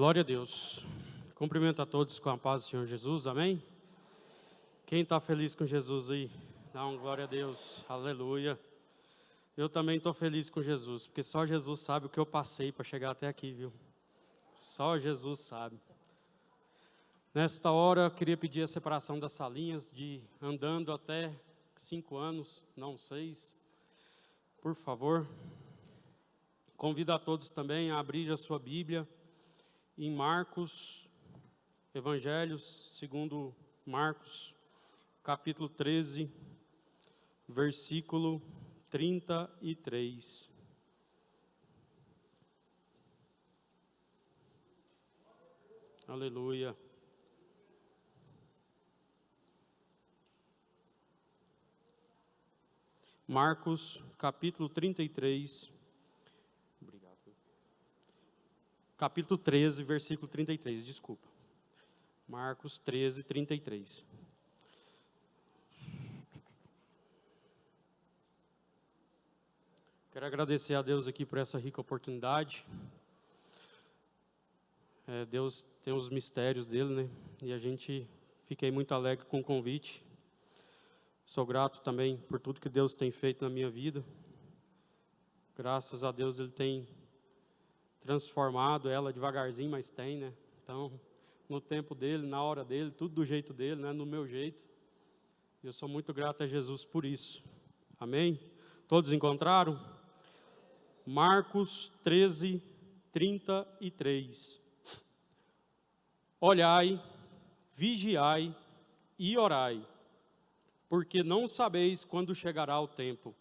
Glória a Deus. Cumprimento a todos com a paz do Senhor Jesus, amém? Quem está feliz com Jesus aí? Dá um glória a Deus, aleluia. Eu também estou feliz com Jesus, porque só Jesus sabe o que eu passei para chegar até aqui, viu? Só Jesus sabe. Nesta hora, eu queria pedir a separação das salinhas, de andando até 5 anos, não 6, por favor. Convido a todos também a abrir a sua Bíblia em Marcos, Evangelhos segundo Marcos, capítulo 13, versículo 33. Aleluia. Marcos, capítulo 33. Obrigado. Capítulo 13, versículo 33, desculpa. Marcos 13, 33. Quero agradecer a Deus aqui por essa rica oportunidade. Deus tem os mistérios dele, né? E fiquei muito alegre com o convite. Sou grato também por tudo que Deus tem feito na minha vida. Graças a Deus Ele tem transformado ela devagarzinho, mas tem, né? Então, no tempo dele, na hora dele, tudo do jeito dele, não é no meu jeito. Eu sou muito grato a Jesus por isso. Amém? Todos encontraram? Marcos 13, 33. Olhai, vigiai e orai, porque não sabeis quando chegará o tempo.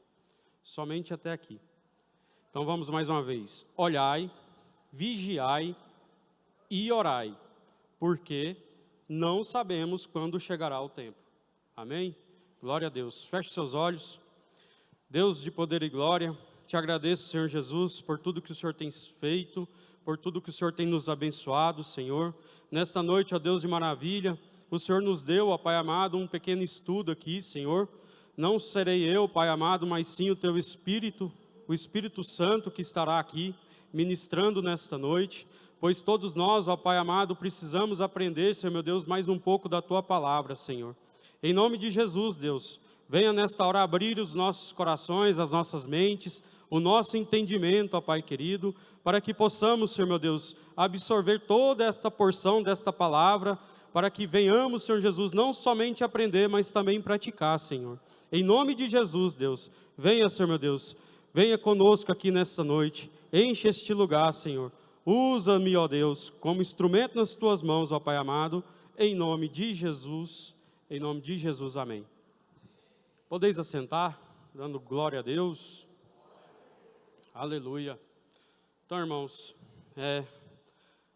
Somente até aqui. Então vamos mais uma vez. Olhai, vigiai e orai, porque não sabemos quando chegará o tempo. Amém? Glória a Deus. Feche seus olhos. Deus de poder e glória, te agradeço, Senhor Jesus, por tudo que o Senhor tem feito, por tudo que o Senhor tem nos abençoado, Senhor. Nesta noite, ó Deus de maravilha, o Senhor nos deu, ó Pai amado, um pequeno estudo aqui, Senhor. Não serei eu, Pai amado, mas sim o Teu Espírito, o Espírito Santo que estará aqui, ministrando nesta noite. Pois todos nós, ó Pai amado, precisamos aprender, Senhor meu Deus, mais um pouco da Tua palavra, Senhor. Em nome de Jesus, Deus, venha nesta hora abrir os nossos corações, as nossas mentes, o nosso entendimento, ó Pai querido, para que possamos, Senhor meu Deus, absorver toda esta porção desta palavra, para que venhamos, Senhor Jesus, não somente aprender, mas também praticar, Senhor. Em nome de Jesus, Deus, venha, Senhor meu Deus, venha conosco aqui nesta noite, enche este lugar, Senhor. Usa-me, ó Deus, como instrumento nas Tuas mãos, ó Pai amado, em nome de Jesus, amém. Podeis assentar, dando glória a Deus. Aleluia. Então, irmãos,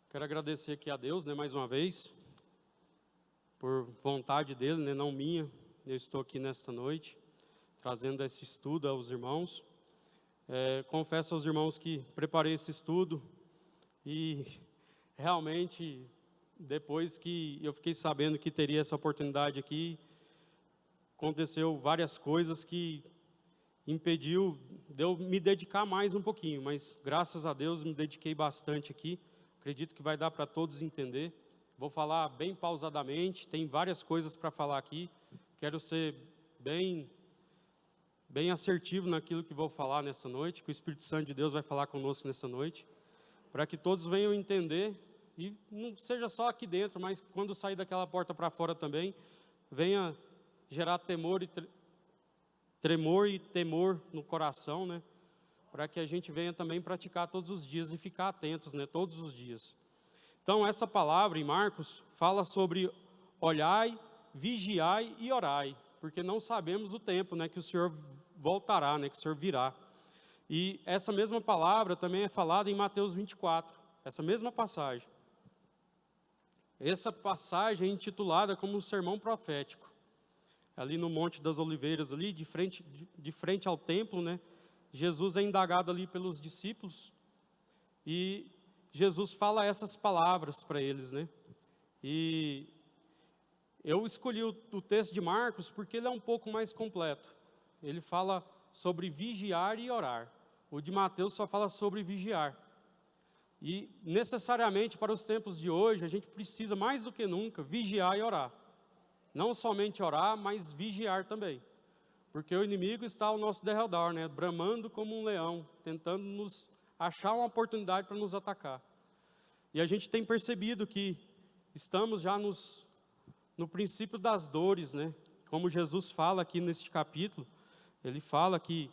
quero agradecer aqui a Deus, né, mais uma vez, por vontade dEle, né, não minha. Eu estou aqui nesta noite, trazendo esse estudo aos irmãos. Confesso aos irmãos que preparei esse estudo e realmente, depois que eu fiquei sabendo que teria essa oportunidade aqui, aconteceu várias coisas que impediu de eu me dedicar mais um pouquinho, mas graças a Deus me dediquei bastante aqui. Acredito que vai dar para todos entender. Vou falar bem pausadamente, tem várias coisas para falar aqui. Quero ser bem assertivo naquilo que vou falar nessa noite, que o Espírito Santo de Deus vai falar conosco nessa noite, para que todos venham entender, e não seja só aqui dentro, mas quando sair daquela porta para fora também, venha gerar tremor e temor no coração, né? Para que a gente venha também praticar todos os dias e ficar atentos, né? Todos os dias. Então, essa palavra em Marcos fala sobre olhai, vigiai e orai, porque não sabemos o tempo, né? Que o Senhor voltará, né? Que o Senhor virá. E essa mesma palavra também é falada em Mateus 24, essa mesma passagem. Essa passagem é intitulada como um sermão profético. Ali no Monte das Oliveiras, ali de frente ao templo, né? Jesus é indagado ali pelos discípulos e Jesus fala essas palavras para eles, né? E eu escolhi o texto de Marcos porque ele é um pouco mais completo. Ele fala sobre vigiar e orar. O de Mateus só fala sobre vigiar. E necessariamente para os tempos de hoje, a gente precisa mais do que nunca vigiar e orar. Não somente orar, mas vigiar também. Porque o inimigo está ao nosso derredor, né? Bramando como um leão, tentando nos achar uma oportunidade para nos atacar. E a gente tem percebido que estamos já no princípio das dores, né? Como Jesus fala aqui neste capítulo, ele fala que,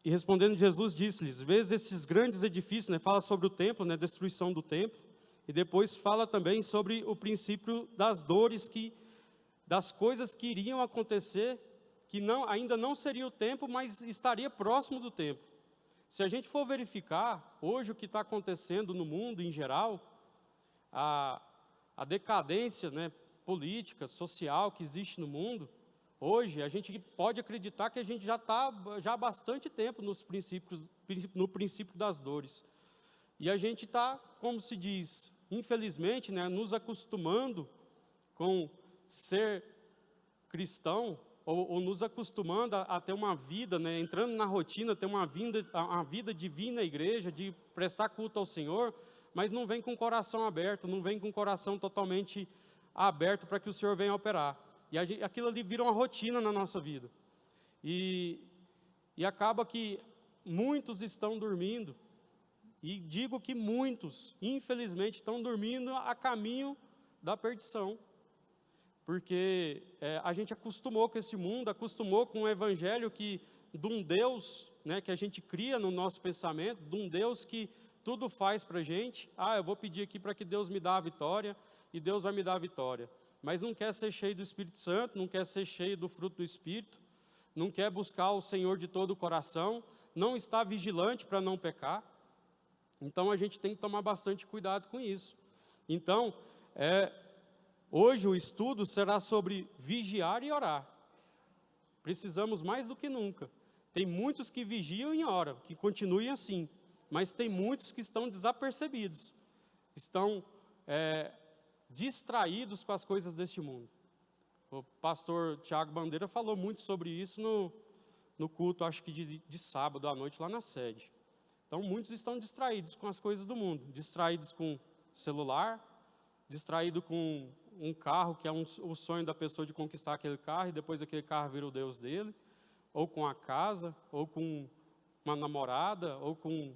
e respondendo Jesus disse-lhes, vês esses grandes edifícios, né? Fala sobre o templo, né? Destruição do templo, e depois fala também sobre o princípio das dores, das coisas que iriam acontecer, que ainda não seria o tempo, mas estaria próximo do tempo. Se a gente for verificar, hoje o que está acontecendo no mundo em geral, a decadência, né, política, social que existe no mundo, hoje a gente pode acreditar que a gente já está há bastante tempo no princípio das dores. E a gente está, como se diz, infelizmente, né, nos acostumando com ser cristão, ou nos acostumando a ter uma vida, né, entrando na rotina, ter uma vida divina na igreja, de prestar culto ao Senhor, mas não vem com o coração aberto, não vem com o coração totalmente aberto para que o Senhor venha operar. E aquilo ali vira uma rotina na nossa vida. E acaba que muitos estão dormindo, e digo que muitos, infelizmente, estão dormindo a caminho da perdição. Porque a gente acostumou com esse mundo, acostumou com um evangelho de um Deus, né, que a gente cria no nosso pensamento, de um Deus que tudo faz para a gente. Eu vou pedir aqui para que Deus me dê a vitória, e Deus vai me dar a vitória. Mas não quer ser cheio do Espírito Santo, não quer ser cheio do fruto do Espírito, não quer buscar o Senhor de todo o coração, não está vigilante para não pecar. Então a gente tem que tomar bastante cuidado com isso. Então, hoje o estudo será sobre vigiar e orar. Precisamos mais do que nunca. Tem muitos que vigiam e oram, que continuem assim, mas tem muitos que estão desapercebidos, estão distraídos com as coisas deste mundo. O pastor Tiago Bandeira falou muito sobre isso no culto, acho que de sábado à noite lá na sede. Então muitos estão distraídos com as coisas do mundo, distraídos com celular, distraído com um carro, que é o sonho da pessoa de conquistar aquele carro, e depois aquele carro vira o Deus dele, ou com a casa, ou com uma namorada, ou com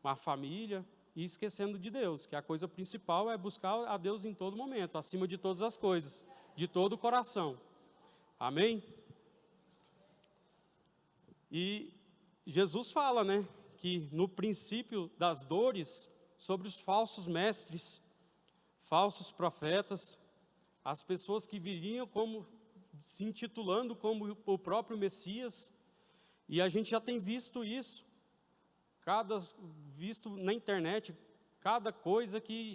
uma família, e esquecendo de Deus, que a coisa principal é buscar a Deus em todo momento, acima de todas as coisas, de todo o coração. Amém? E Jesus fala, né, que no princípio das dores, sobre os falsos mestres, falsos profetas, as pessoas que viriam se intitulando como o próprio Messias, e a gente já tem visto isso, visto na internet, cada coisa que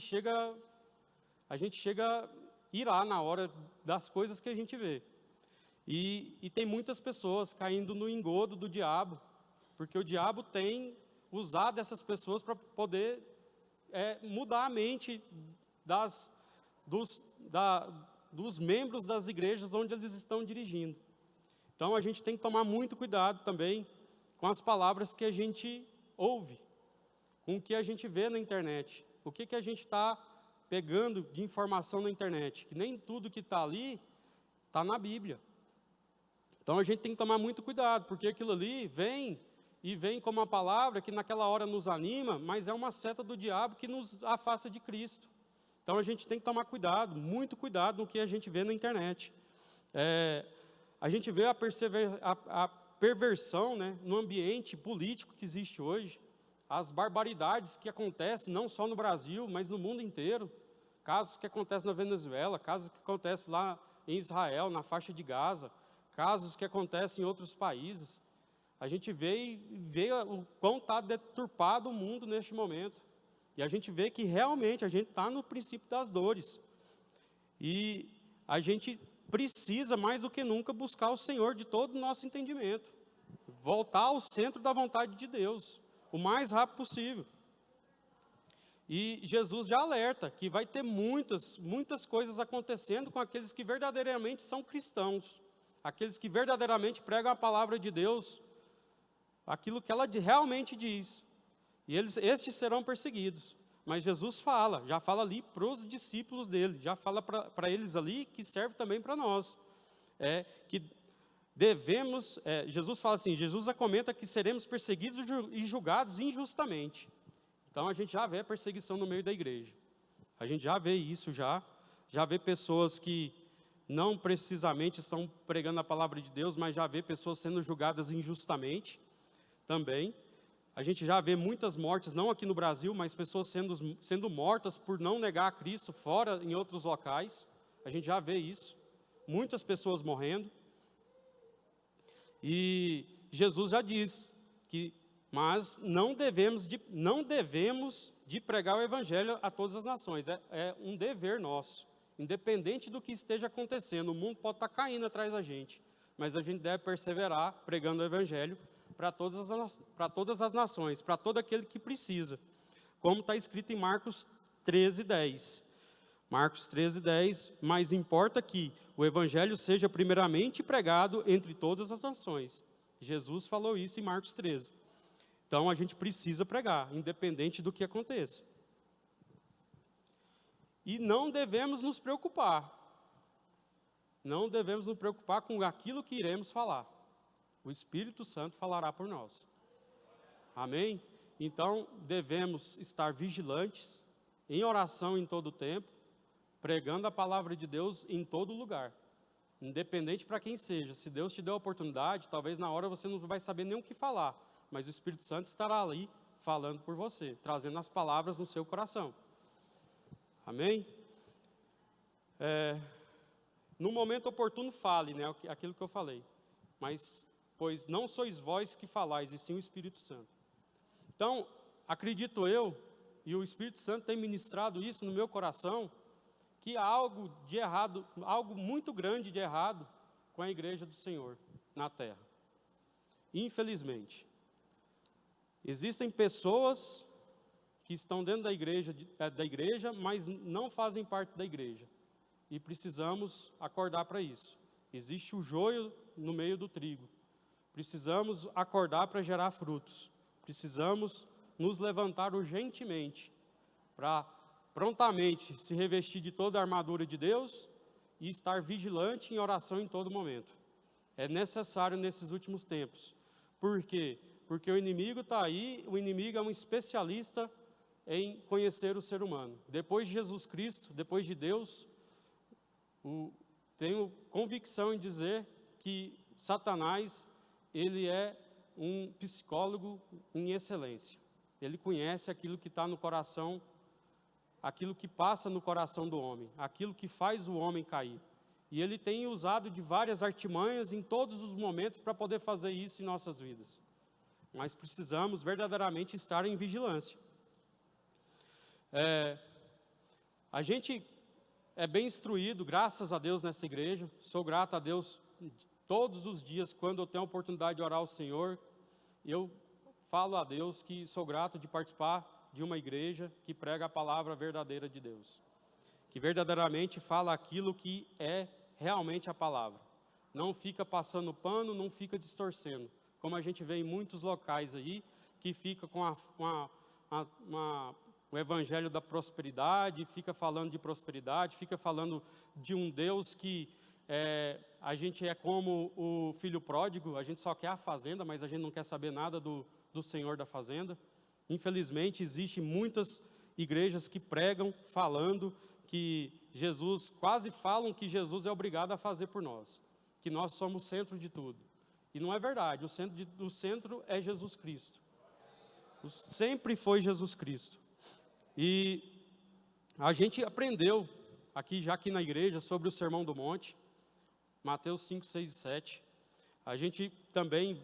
a gente chega a irar na hora das coisas que a gente vê. E tem muitas pessoas caindo no engodo do diabo, porque o diabo tem usado essas pessoas para poder mudar a mente dos membros das igrejas onde eles estão dirigindo. Então a gente tem que tomar muito cuidado também com as palavras que a gente ouve, com o que a gente vê na internet, o que a gente está pegando de informação na internet, que nem tudo que está ali está na Bíblia. Então a gente tem que tomar muito cuidado, porque aquilo ali vem como uma palavra que naquela hora nos anima, mas é uma seta do diabo que nos afasta de Cristo. Então a gente tem que tomar cuidado, muito cuidado no que a gente vê na internet. A gente vê a perversão, né, no ambiente político que existe hoje, as barbaridades que acontecem não só no Brasil, mas no mundo inteiro, casos que acontecem na Venezuela, casos que acontecem lá em Israel, na faixa de Gaza, casos que acontecem em outros países. A gente vê o quão está deturpado o mundo neste momento. E a gente vê que realmente a gente está no princípio das dores. E a gente precisa mais do que nunca buscar o Senhor de todo o nosso entendimento. Voltar ao centro da vontade de Deus, o mais rápido possível. E Jesus já alerta que vai ter muitas coisas acontecendo com aqueles que verdadeiramente são cristãos. Aqueles que verdadeiramente pregam a palavra de Deus, aquilo que ela realmente diz. E estes serão perseguidos. Mas Jesus já fala ali para os discípulos dele, já fala para eles ali, que serve também para nós. Que devemos, Jesus fala assim, Jesus comenta que seremos perseguidos e julgados injustamente. Então a gente já vê a perseguição no meio da igreja. A gente já vê isso, já vê pessoas que não precisamente estão pregando a palavra de Deus, mas já vê pessoas sendo julgadas injustamente também. A gente já vê muitas mortes, não aqui no Brasil, mas pessoas sendo mortas por não negar a Cristo fora, em outros locais. A gente já vê isso. Muitas pessoas morrendo. E Jesus já diz que, mas não devemos de pregar o Evangelho a todas as nações. É um dever nosso. Independente do que esteja acontecendo, o mundo pode estar caindo atrás da gente. Mas a gente deve perseverar pregando o Evangelho para todas as nações, para todo aquele que precisa, como está escrito em Marcos 13:10. Marcos 13:10, mas importa que o Evangelho seja primeiramente pregado entre todas as nações. Jesus falou isso em Marcos 13. Então a gente precisa pregar, independente do que aconteça. E não devemos nos preocupar. Não devemos nos preocupar com aquilo que iremos falar. O Espírito Santo falará por nós. Amém? Então, devemos estar vigilantes, em oração em todo o tempo, pregando a palavra de Deus em todo lugar. Independente para quem seja. Se Deus te deu a oportunidade, talvez na hora você não vai saber nem o que falar, mas o Espírito Santo estará ali falando por você, trazendo as palavras no seu coração. Amém? No momento oportuno fale, né, aquilo que eu falei. Mas, pois não sois vós que falais, e sim o Espírito Santo. Então, acredito eu, e o Espírito Santo tem ministrado isso no meu coração, que há algo de errado, algo muito grande de errado com a igreja do Senhor na terra. Infelizmente. Existem pessoas que estão dentro da igreja, mas não fazem parte da igreja. E precisamos acordar para isso. Existe o joio no meio do trigo. Precisamos acordar para gerar frutos. Precisamos nos levantar urgentemente para prontamente se revestir de toda a armadura de Deus e estar vigilante em oração em todo momento. É necessário nesses últimos tempos. Por quê? Porque o inimigo está aí, o inimigo é um especialista em conhecer o ser humano. Depois de Jesus Cristo, depois de Deus, tenho convicção em dizer que Satanás, ele é um psicólogo em excelência. Ele conhece aquilo que está no coração, aquilo que passa no coração do homem, aquilo que faz o homem cair. E ele tem usado de várias artimanhas em todos os momentos para poder fazer isso em nossas vidas. Mas precisamos verdadeiramente estar em vigilância. A gente é bem instruído, graças a Deus, nessa igreja. Sou grato a Deus todos os dias, quando eu tenho a oportunidade de orar ao Senhor. Eu falo a Deus que sou grato de participar de uma igreja que prega a palavra verdadeira de Deus, que verdadeiramente fala aquilo que é realmente a palavra. Não fica passando pano, não fica distorcendo, como a gente vê em muitos locais aí, que fica com o evangelho da prosperidade, fica falando de prosperidade, fica falando de um Deus que a gente é como o filho pródigo, a gente só quer a fazenda, mas a gente não quer saber nada do Senhor da fazenda. Infelizmente, existem muitas igrejas que pregam, falando que Jesus, quase falam que Jesus é obrigado a fazer por nós, que nós somos o centro de tudo. E não é verdade, o centro é Jesus Cristo. Sempre foi Jesus Cristo. E a gente aprendeu, aqui na igreja, sobre o Sermão do Monte, Mateus 5, 6 e 7. A gente também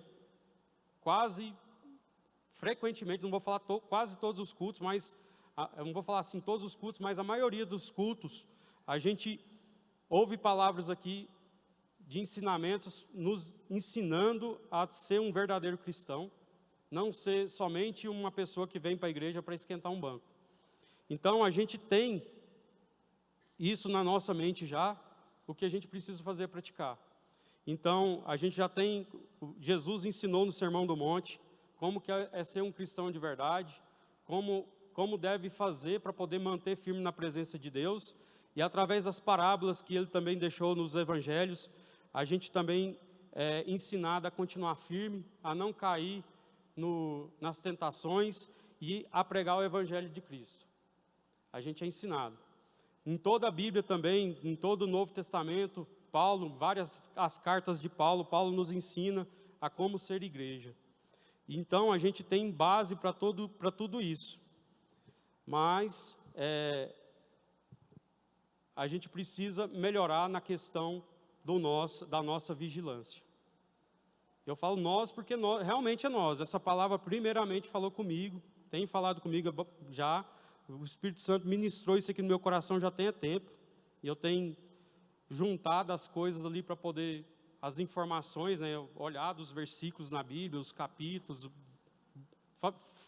frequentemente, não vou falar quase todos os cultos, mas eu não vou falar assim todos os cultos, mas a maioria dos cultos, a gente ouve palavras aqui de ensinamentos nos ensinando a ser um verdadeiro cristão, não ser somente uma pessoa que vem para a igreja para esquentar um banco. Então a gente tem isso na nossa mente já, o que a gente precisa fazer é praticar. Então a gente já tem, Jesus ensinou no Sermão do Monte, como que é ser um cristão de verdade, como deve fazer para poder manter firme na presença de Deus. E através das parábolas que ele também deixou nos evangelhos, a gente também é ensinado a continuar firme, a não cair nas tentações e a pregar o evangelho de Cristo. A gente é ensinado. Em toda a Bíblia também, em todo o Novo Testamento, as cartas de Paulo nos ensina a como ser igreja. Então, a gente tem base para tudo isso. Mas, a gente precisa melhorar na questão da nossa vigilância. Eu falo nós porque realmente é nós. Essa palavra primeiramente falou comigo, tem falado comigo já. O Espírito Santo ministrou isso aqui no meu coração já tem tempo. E eu tenho juntado as coisas ali para poder, as informações, né, olhado os versículos na Bíblia, os capítulos,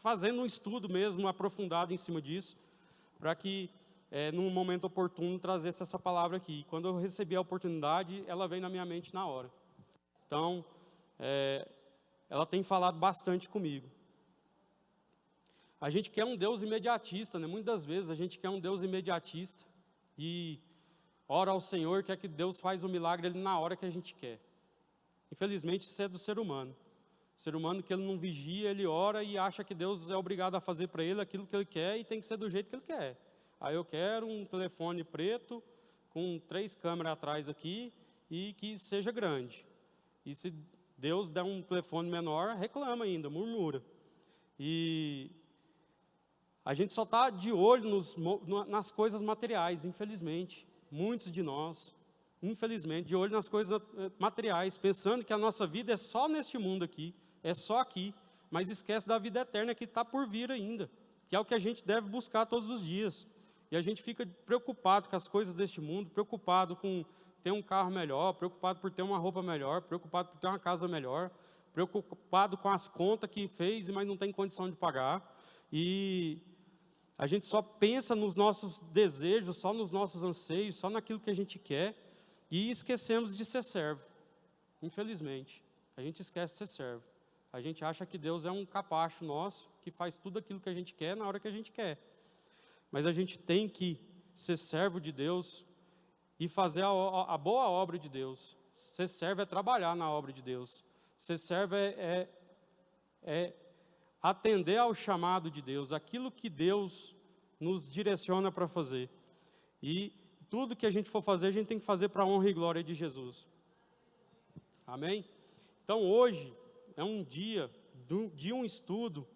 fazendo um estudo mesmo aprofundado em cima disso, para que, num momento oportuno, trazesse essa palavra aqui. Quando eu recebi a oportunidade, ela veio na minha mente na hora. Então, ela tem falado bastante comigo. A gente quer um Deus imediatista, né? Muitas vezes a gente quer um Deus imediatista e ora ao Senhor, quer que Deus faz o milagre ali na hora que a gente quer. Infelizmente, isso é do ser humano. O ser humano que ele não vigia, ele ora e acha que Deus é obrigado a fazer para ele aquilo que ele quer e tem que ser do jeito que ele quer. Aí eu quero um telefone preto com 3 câmeras atrás aqui e que seja grande. E se Deus der um telefone menor, reclama ainda, murmura. E a gente só está de olho nas coisas materiais, infelizmente. Muitos de nós, infelizmente, de olho nas coisas materiais, pensando que a nossa vida é só neste mundo aqui, é só aqui, mas esquece da vida eterna que está por vir ainda, que é o que a gente deve buscar todos os dias. E a gente fica preocupado com as coisas deste mundo, preocupado com ter um carro melhor, preocupado por ter uma roupa melhor, preocupado por ter uma casa melhor, preocupado com as contas que fez, mas não tem condição de pagar. E a gente só pensa nos nossos desejos, só nos nossos anseios, só naquilo que a gente quer, e esquecemos de ser servo. Infelizmente, a gente esquece de ser servo. A gente acha que Deus é um capacho nosso, que faz tudo aquilo que a gente quer, na hora que a gente quer. Mas a gente tem que ser servo de Deus e fazer a boa obra de Deus. Ser servo é trabalhar na obra de Deus. Ser servo é atender ao chamado de Deus, aquilo que Deus nos direciona para fazer. E tudo que a gente for fazer, a gente tem que fazer para a honra e glória de Jesus. Amém? Então hoje é um dia de um estudo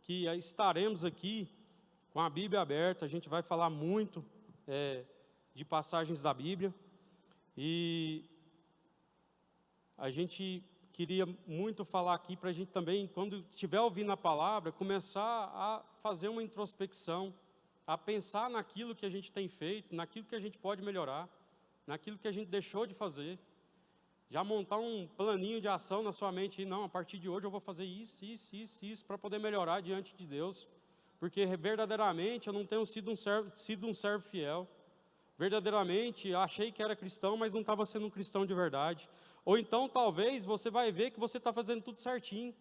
que estaremos aqui com a Bíblia aberta. A gente vai falar muito de passagens da Bíblia. E a gente queria muito falar aqui para a gente também, quando estiver ouvindo a palavra, começar a fazer uma introspecção, a pensar naquilo que a gente tem feito, naquilo que a gente pode melhorar, naquilo que a gente deixou de fazer. Já montar um planinho de ação na sua mente, e não, a partir de hoje eu vou fazer isso, para poder melhorar diante de Deus. Porque verdadeiramente eu não tenho sido um servo fiel. Verdadeiramente achei que era cristão, mas não estava sendo um cristão de verdade. Ou então talvez você vai ver que você está fazendo tudo certinho.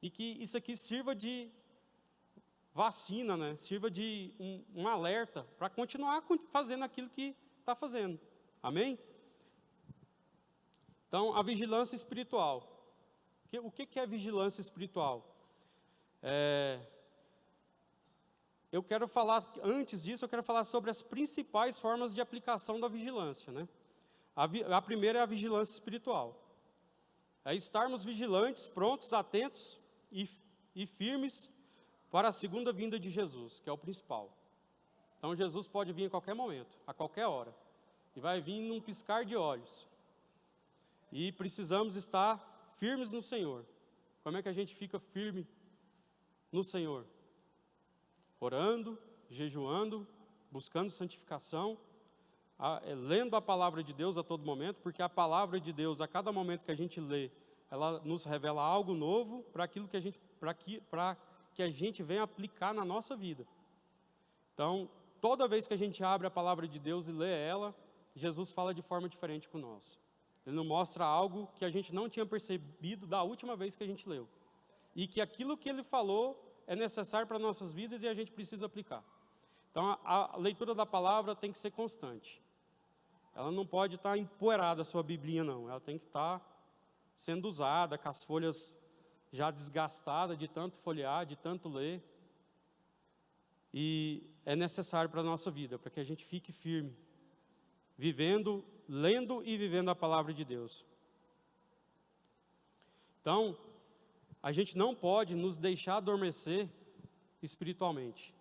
E que isso aqui sirva de vacina, né? Sirva de um alerta para continuar fazendo aquilo que está fazendo. Amém? Então, a vigilância espiritual. O que é vigilância espiritual? Eu quero falar, antes disso, eu quero falar sobre as principais formas de aplicação da vigilância, né? A primeira é a vigilância espiritual. É estarmos vigilantes, prontos, atentos e firmes para a segunda vinda de Jesus, que é o principal. Então, Jesus pode vir a qualquer momento, a qualquer hora. E vai vir num piscar de olhos. E precisamos estar firmes no Senhor. Como é que a gente fica firme no Senhor? Orando, jejuando, buscando santificação, lendo a palavra de Deus a todo momento, porque a palavra de Deus, a cada momento que a gente lê, ela nos revela algo novo para aquilo que a gente venha aplicar na nossa vida. Então, toda vez que a gente abre a palavra de Deus e lê ela, Jesus fala de forma diferente com nós. Ele nos mostra algo que a gente não tinha percebido da última vez que a gente leu. E que aquilo que ele falou é necessário para nossas vidas e a gente precisa aplicar. Então, a leitura da palavra tem que ser constante. Ela não pode estar empoeirada, a sua Biblinha, não. Ela tem que estar sendo usada, com as folhas já desgastadas de tanto folhear, de tanto ler. E é necessário para a nossa vida, para que a gente fique firme, vivendo, lendo e vivendo a palavra de Deus. Então, a gente não pode nos deixar adormecer espiritualmente.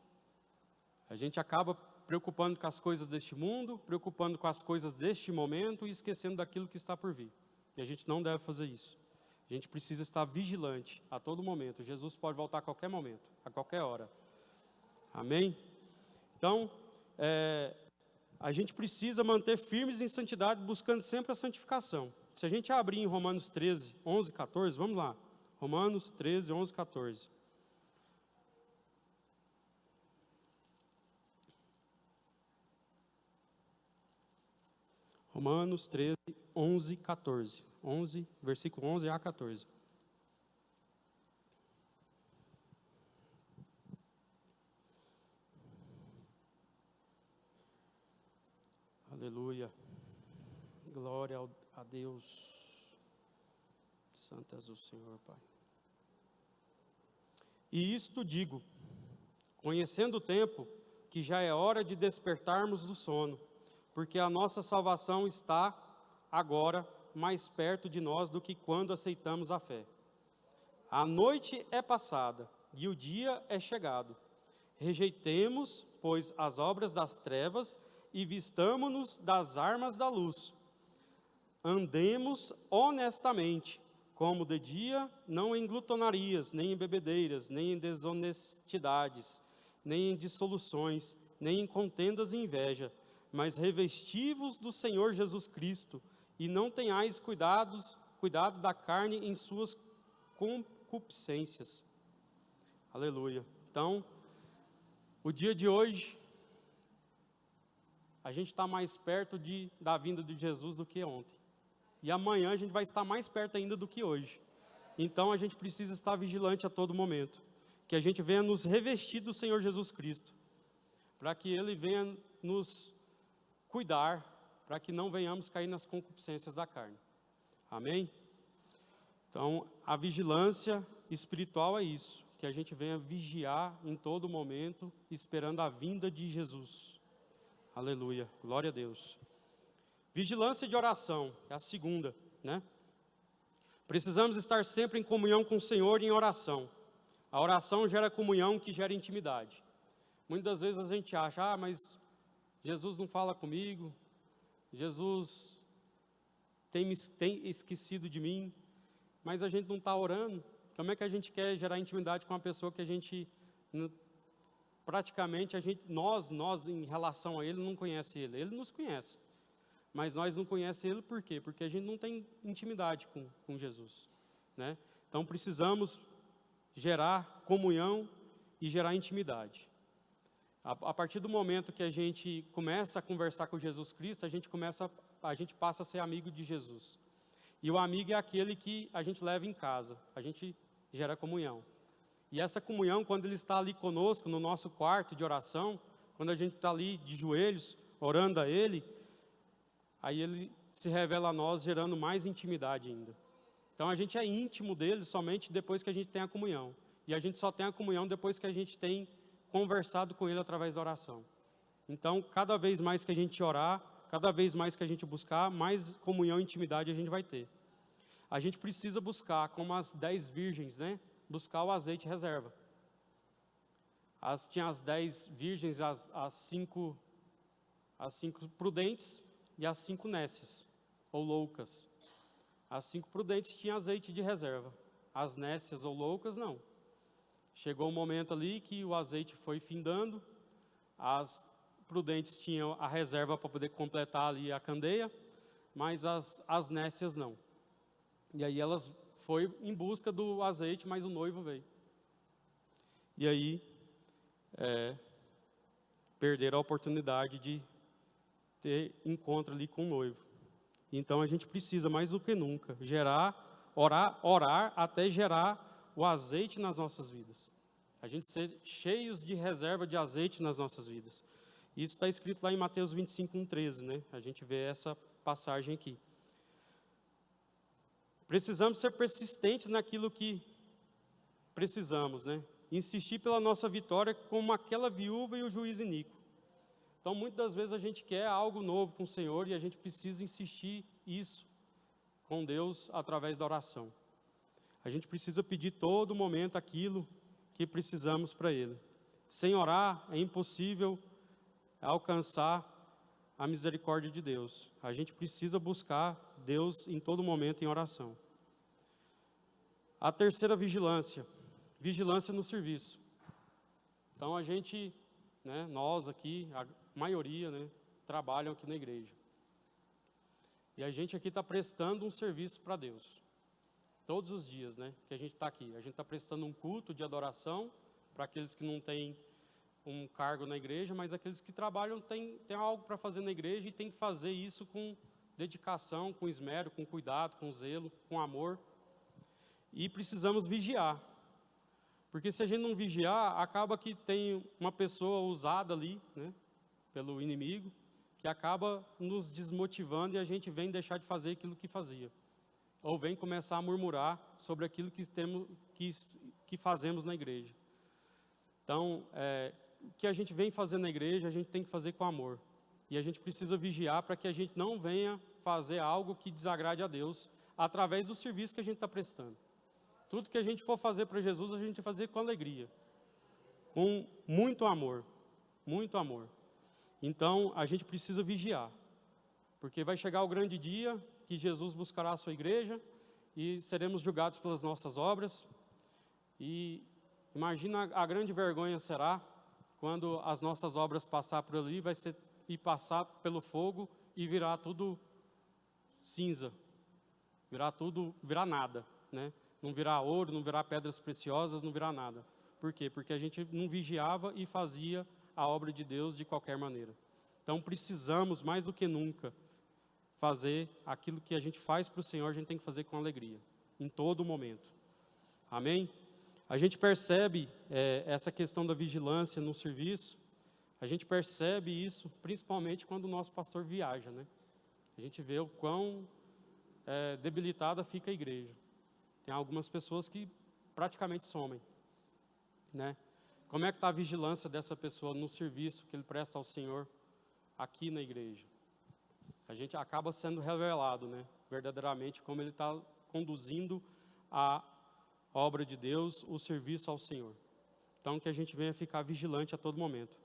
A gente acaba preocupando com as coisas deste mundo, preocupando com as coisas deste momento e esquecendo daquilo que está por vir. E a gente não deve fazer isso. A gente precisa estar vigilante a todo momento. Jesus pode voltar a qualquer momento, a qualquer hora. Amém? Então, a gente precisa manter firmes em santidade, buscando sempre a santificação. Se a gente abrir em Romanos 13, 11, 14, vamos lá. Romanos 13, 11, 14. Romanos 13, 11, 14. 11, versículo 11 a 14. Aleluia. Glória a Deus. Santo és o Senhor, Pai. E isto digo, conhecendo o tempo, que já é hora de despertarmos do sono, porque a nossa salvação está agora mais perto de nós do que quando aceitamos a fé. A noite é passada e o dia é chegado. Rejeitemos, pois, as obras das trevas e vistamo-nos das armas da luz. Andemos honestamente, como de dia, não em glutonarias, nem em bebedeiras, nem em desonestidades, nem em dissoluções, nem em contendas e inveja, mas revesti-vos do Senhor Jesus Cristo, e não tenhais cuidado da carne em suas concupiscências. Aleluia. Então, o dia de hoje, a gente está mais perto da vinda de Jesus do que ontem. E amanhã a gente vai estar mais perto ainda do que hoje. Então a gente precisa estar vigilante a todo momento. Que a gente venha nos revestir do Senhor Jesus Cristo. Para que Ele venha nos cuidar, para que não venhamos cair nas concupiscências da carne. Amém? Então, a vigilância espiritual é isso. Que a gente venha vigiar em todo momento, esperando a vinda de Jesus. Aleluia, glória a Deus. Vigilância de oração, é a segunda, né? Precisamos estar sempre em comunhão com o Senhor e em oração. A oração gera comunhão, que gera intimidade. Muitas vezes a gente acha, mas Jesus não fala comigo, Jesus tem esquecido de mim, mas a gente não está orando. Como é que a gente quer gerar intimidade com uma pessoa que a gente, praticamente, nós em relação a Ele, não conhece Ele? Ele nos conhece. Mas nós não conhecemos Ele por quê? Porque a gente não tem intimidade com Jesus, né? Então precisamos gerar comunhão e gerar intimidade. A partir do momento que a gente começa a conversar com Jesus Cristo, a gente passa a ser amigo de Jesus. E o amigo é aquele que a gente leva em casa, a gente gera comunhão. E essa comunhão, quando Ele está ali conosco, no nosso quarto de oração, quando a gente está ali de joelhos, orando a Ele, aí Ele se revela a nós, gerando mais intimidade ainda. Então a gente é íntimo dEle somente depois que a gente tem a comunhão. E a gente só tem a comunhão depois que a gente tem conversado com Ele através da oração. Então, cada vez mais que a gente orar, cada vez mais que a gente buscar, mais comunhão e intimidade a gente vai ter. A gente precisa buscar, como as 10 virgens, né? Buscar o azeite reserva. Tinha as 10 virgens, as 5 prudentes, e as 5 nécias, ou loucas. As 5 prudentes tinham azeite de reserva. As nécias ou loucas, não. Chegou um momento ali que o azeite foi findando. As prudentes tinham a reserva para poder completar ali a candeia, mas as nécias não. E aí elas foram em busca do azeite, mas o noivo veio. E aí, perderam a oportunidade de ter encontro ali com o noivo. Então a gente precisa mais do que nunca orar até gerar o azeite nas nossas vidas. A gente ser cheios de reserva de azeite nas nossas vidas. Isso está escrito lá em Mateus 25:13, né? A gente vê essa passagem aqui. Precisamos ser persistentes naquilo que precisamos, né? Insistir pela nossa vitória como aquela viúva e o juiz iníquo. Então, muitas das vezes a gente quer algo novo com o Senhor e a gente precisa insistir isso com Deus através da oração. A gente precisa pedir todo momento aquilo que precisamos para Ele. Sem orar é impossível alcançar a misericórdia de Deus. A gente precisa buscar Deus em todo momento em oração. A terceira, vigilância. Vigilância no serviço. Então a gente, né, nós aqui, a maioria, né, trabalham aqui na igreja. E a gente aqui está prestando um serviço para Deus. Todos os dias, né, que a gente está aqui. A gente está prestando um culto de adoração para aqueles que não têm um cargo na igreja, mas aqueles que trabalham têm algo para fazer na igreja e tem que fazer isso com dedicação, com esmero, com cuidado, com zelo, com amor. E precisamos vigiar. Porque se a gente não vigiar, acaba que tem uma pessoa usada ali, né, pelo inimigo, que acaba nos desmotivando e a gente vem deixar de fazer aquilo que fazia. Ou vem começar a murmurar sobre aquilo que fazemos na igreja. Então, o que a gente vem fazendo na igreja, a gente tem que fazer com amor. E a gente precisa vigiar para que a gente não venha fazer algo que desagrade a Deus, através do serviço que a gente está prestando. Tudo que a gente for fazer para Jesus, a gente tem que fazer com alegria. Com muito amor. Muito amor. Então, a gente precisa vigiar. Porque vai chegar o grande dia que Jesus buscará a sua igreja e seremos julgados pelas nossas obras. E imagina a grande vergonha será quando as nossas obras passar por ali, e passar pelo fogo e virar tudo cinza. Virar nada, né? Não virar ouro, não virar pedras preciosas, não virar nada. Por quê? Porque a gente não vigiava e fazia a obra de Deus de qualquer maneira. Então precisamos, mais do que nunca, fazer aquilo que a gente faz para o Senhor, a gente tem que fazer com alegria, em todo momento. Amém? A gente percebe essa questão da vigilância no serviço, a gente percebe isso principalmente quando o nosso pastor viaja, né? A gente vê o quão debilitada fica a igreja. Tem algumas pessoas que praticamente somem, né? Como é que está a vigilância dessa pessoa no serviço que ele presta ao Senhor aqui na igreja? A gente acaba sendo revelado, né, verdadeiramente como ele está conduzindo a obra de Deus, o serviço ao Senhor. Então, que a gente venha ficar vigilante a todo momento.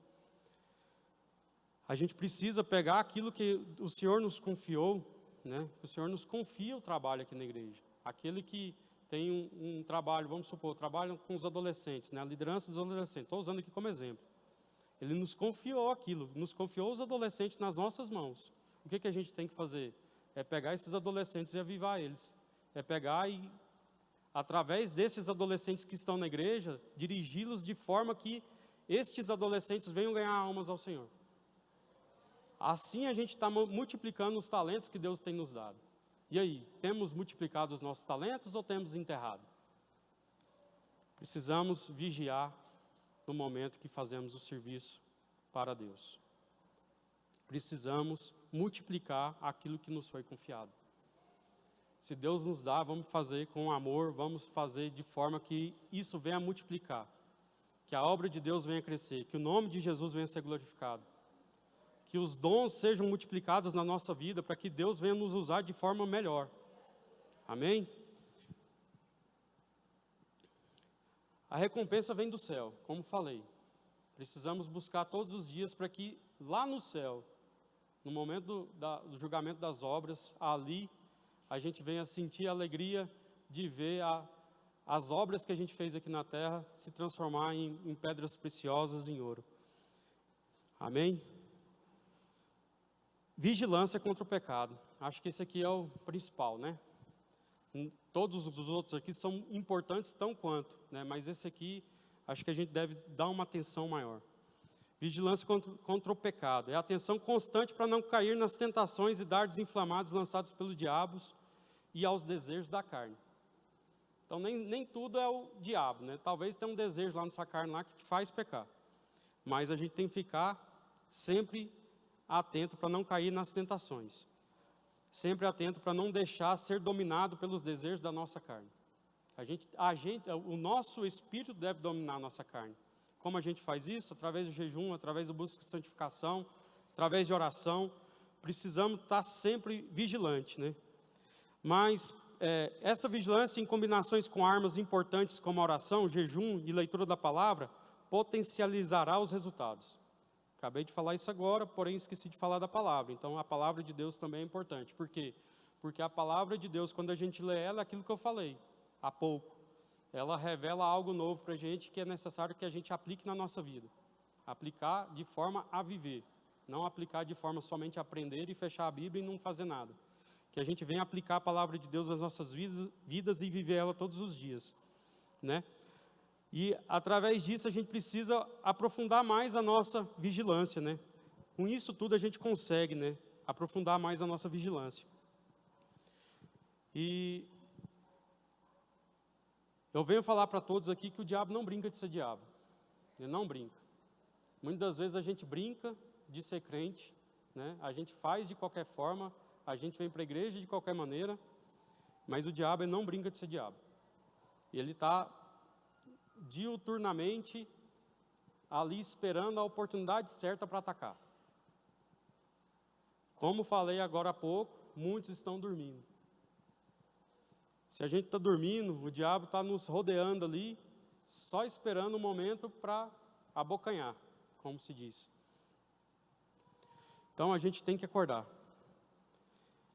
A gente precisa pegar aquilo que o Senhor nos confiou, né? O Senhor nos confia o trabalho aqui na igreja. Aquele que tem um trabalho, vamos supor, trabalham com os adolescentes, né? A liderança dos adolescentes, estou usando aqui como exemplo. Ele nos confiou aquilo, nos confiou os adolescentes nas nossas mãos. O que a gente tem que fazer? É pegar esses adolescentes e avivar eles. É pegar e, através desses adolescentes que estão na igreja, dirigi-los de forma que estes adolescentes venham ganhar almas ao Senhor. Assim a gente está multiplicando os talentos que Deus tem nos dado. E aí, temos multiplicado os nossos talentos ou temos enterrado? Precisamos vigiar no momento que fazemos o serviço para Deus. Precisamos multiplicar aquilo que nos foi confiado. Se Deus nos dá, vamos fazer com amor, vamos fazer de forma que isso venha a multiplicar. Que a obra de Deus venha a crescer, que o nome de Jesus venha a ser glorificado. Que os dons sejam multiplicados na nossa vida, para que Deus venha nos usar de forma melhor. Amém? A recompensa vem do céu, como falei. Precisamos buscar todos os dias para que lá no céu, no momento do julgamento das obras, ali a gente venha sentir a alegria de ver as obras que a gente fez aqui na terra se transformar em pedras preciosas, em ouro. Amém? Vigilância contra o pecado. Acho que esse aqui é o principal, né? Todos os outros aqui são importantes tão quanto, né? Mas esse aqui, acho que a gente deve dar uma atenção maior. Vigilância contra o pecado. É a atenção constante para não cair nas tentações e dardos inflamados lançados pelos diabos e aos desejos da carne. Então, nem tudo é o diabo, né? Talvez tenha um desejo lá na sua carne lá que te faz pecar. Mas a gente tem que ficar sempre atento para não cair nas tentações. Sempre atento para não deixar ser dominado pelos desejos da nossa carne. O nosso espírito deve dominar a nossa carne. Como a gente faz isso? Através do jejum, através do busca de santificação, através de oração. Precisamos estar sempre vigilante, né? Mas essa vigilância em combinações com armas importantes como a oração, jejum e leitura da palavra, potencializará os resultados. Acabei de falar isso agora, porém esqueci de falar da palavra. Então a palavra de Deus também é importante. Por quê? Porque a palavra de Deus, quando a gente lê ela, é aquilo que eu falei há pouco. Ela revela algo novo para a gente que é necessário que a gente aplique na nossa vida. Aplicar de forma a viver. Não aplicar de forma somente a aprender e fechar a Bíblia e não fazer nada. Que a gente venha aplicar a palavra de Deus nas nossas vidas e viver ela todos os dias, né? E através disso a gente precisa aprofundar mais a nossa vigilância, né? Com isso tudo a gente consegue, né? Aprofundar mais a nossa vigilância. E eu venho falar para todos aqui que o diabo não brinca de ser diabo. Ele não brinca. Muitas das vezes a gente brinca de ser crente, né? A gente faz de qualquer forma, a gente vem para a igreja de qualquer maneira, mas o diabo ele não brinca de ser diabo. Ele está diuturnamente ali esperando a oportunidade certa para atacar. Como falei agora há pouco, muitos estão dormindo. Se a gente está dormindo, o diabo está nos rodeando ali, só esperando o momento para abocanhar, como se diz. Então a gente tem que acordar.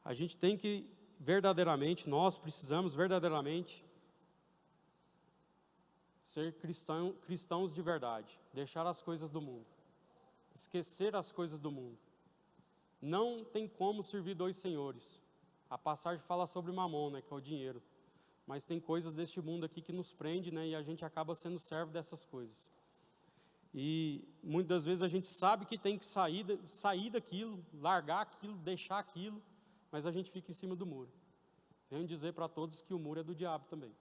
A gente tem que verdadeiramente, nós precisamos verdadeiramente ser cristãos de verdade, deixar as coisas do mundo, esquecer as coisas do mundo. Não tem como servir dois senhores. A passagem fala sobre mamon, né, que é o dinheiro, mas tem coisas deste mundo aqui que nos prende, né, e a gente acaba sendo servo dessas coisas. E muitas vezes a gente sabe que tem que sair daquilo, largar aquilo, deixar aquilo, mas a gente fica em cima do muro. Venho dizer para todos que o muro é do diabo também.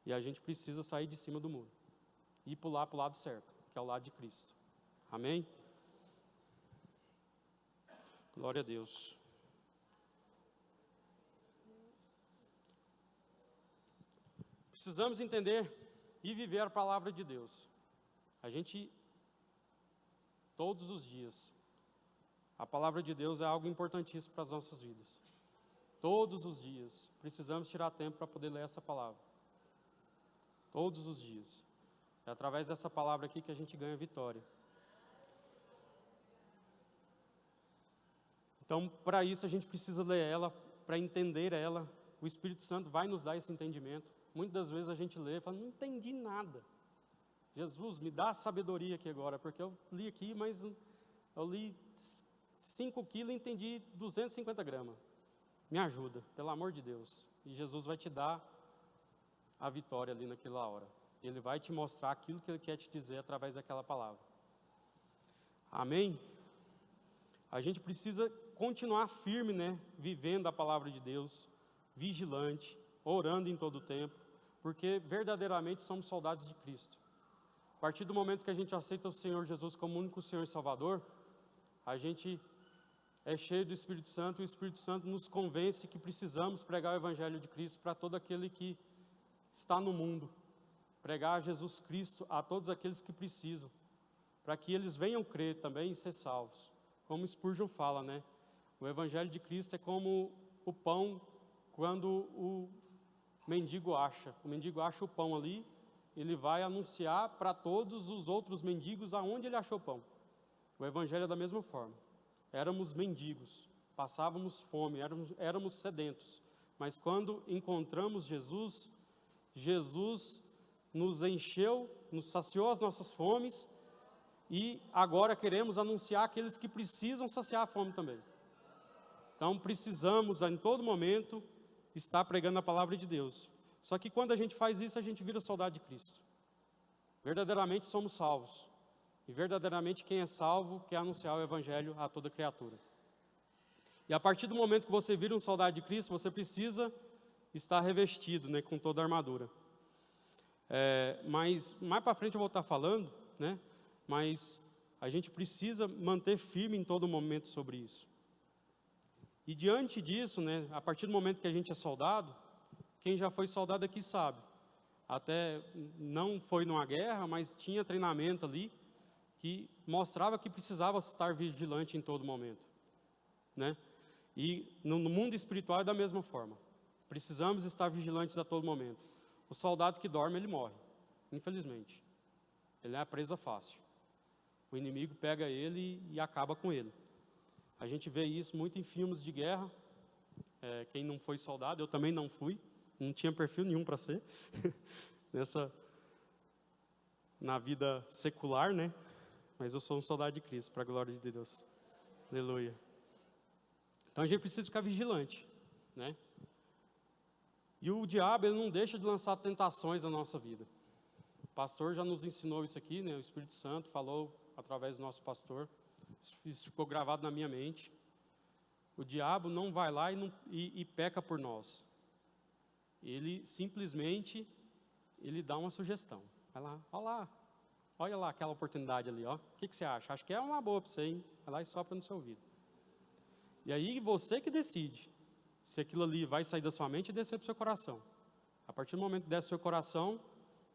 E a gente precisa sair de cima do muro e pular para o lado certo, que é o lado de Cristo. Amém? Glória a Deus. Precisamos entender e viver a palavra de Deus. A gente, todos os dias, a palavra de Deus é algo importantíssimo para as nossas vidas. Todos os dias, precisamos tirar tempo para poder ler essa palavra. Todos os dias. É através dessa palavra aqui que a gente ganha vitória. Então, para isso, a gente precisa ler ela, para entender ela. O Espírito Santo vai nos dar esse entendimento. Muitas das vezes a gente lê e fala, não entendi nada. Jesus, me dá sabedoria aqui agora, porque eu li aqui, mas eu li 5 quilos e entendi 250 gramas. Me ajuda, pelo amor de Deus. E Jesus vai te dar a vitória ali naquela hora. Ele vai te mostrar aquilo que Ele quer te dizer através daquela palavra. Amém? A gente precisa continuar firme, né? Vivendo a palavra de Deus, vigilante, orando em todo o tempo, porque verdadeiramente somos soldados de Cristo. A partir do momento que a gente aceita o Senhor Jesus como único Senhor e Salvador, a gente é cheio do Espírito Santo, e o Espírito Santo nos convence que precisamos pregar o Evangelho de Cristo para todo aquele que está no mundo. Pregar Jesus Cristo a todos aqueles que precisam, para que eles venham crer também e ser salvos. Como Spurgeon fala, né? O Evangelho de Cristo é como o pão quando o mendigo acha. O mendigo acha o pão ali, ele vai anunciar para todos os outros mendigos aonde ele achou o pão. O Evangelho é da mesma forma. Éramos mendigos, passávamos fome, éramos sedentos. Mas quando encontramos Jesus, Jesus nos encheu, nos saciou as nossas fomes, e agora queremos anunciar aqueles que precisam saciar a fome também. Então precisamos, em todo momento, estar pregando a palavra de Deus. Só que quando a gente faz isso, a gente vira soldado de Cristo. Verdadeiramente somos salvos. E verdadeiramente quem é salvo quer anunciar o Evangelho a toda criatura. E a partir do momento que você vira um soldado de Cristo, você precisa estar revestido, né, com toda a armadura. Mas mais para frente eu vou estar falando, né, mas a gente precisa manter firme em todo momento sobre isso. E diante disso, né, a partir do momento que a gente é soldado, quem já foi soldado aqui sabe, até não foi numa guerra, mas tinha treinamento ali, que mostrava que precisava estar vigilante em todo momento, né? E no mundo espiritual é da mesma forma, precisamos estar vigilantes a todo momento. O soldado que dorme, ele morre, infelizmente, ele é a presa fácil, o inimigo pega ele e acaba com ele. A gente vê isso muito em filmes de guerra. Quem não foi soldado, eu também não fui, não tinha perfil nenhum para ser, na vida secular, né? Mas eu sou um soldado de Cristo, para a glória de Deus. Aleluia. Então a gente precisa ficar vigilante, né? E o diabo, ele não deixa de lançar tentações na nossa vida. O pastor já nos ensinou isso aqui, né? O Espírito Santo falou através do nosso pastor. Isso ficou gravado na minha mente. O diabo não vai lá e peca por nós. Ele simplesmente, ele dá uma sugestão. Vai lá, olha lá aquela oportunidade ali, ó. O que você acha? Acho que é uma boa para você, hein? Vai lá e sopra no seu ouvido. E aí você que decide se aquilo ali vai sair da sua mente e descer para o seu coração. A partir do momento que desce para o seu coração,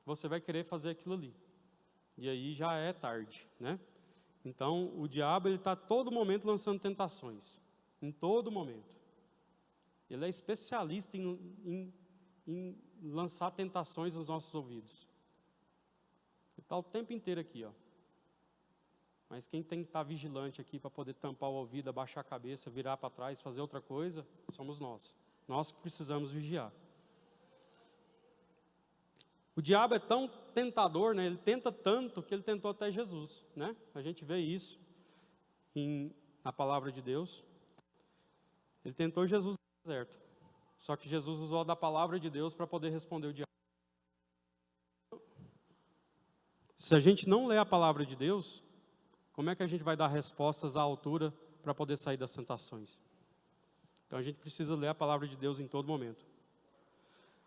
você vai querer fazer aquilo ali. E aí já é tarde, né? Então, o diabo, ele está todo momento lançando tentações. Em todo momento. Ele é especialista em lançar tentações nos nossos ouvidos. Ele está o tempo inteiro aqui, ó. Mas quem tem que estar vigilante aqui para poder tampar o ouvido, abaixar a cabeça, virar para trás, fazer outra coisa, somos nós. Nós que precisamos vigiar. O diabo é tão tentador, né? Ele tenta tanto que ele tentou até Jesus, né? A gente vê isso na palavra de Deus. Ele tentou Jesus no deserto. Só que Jesus usou da palavra de Deus para poder responder o diabo. Se a gente não lê a palavra de Deus, como é que a gente vai dar respostas à altura para poder sair das tentações? Então a gente precisa ler a palavra de Deus em todo momento.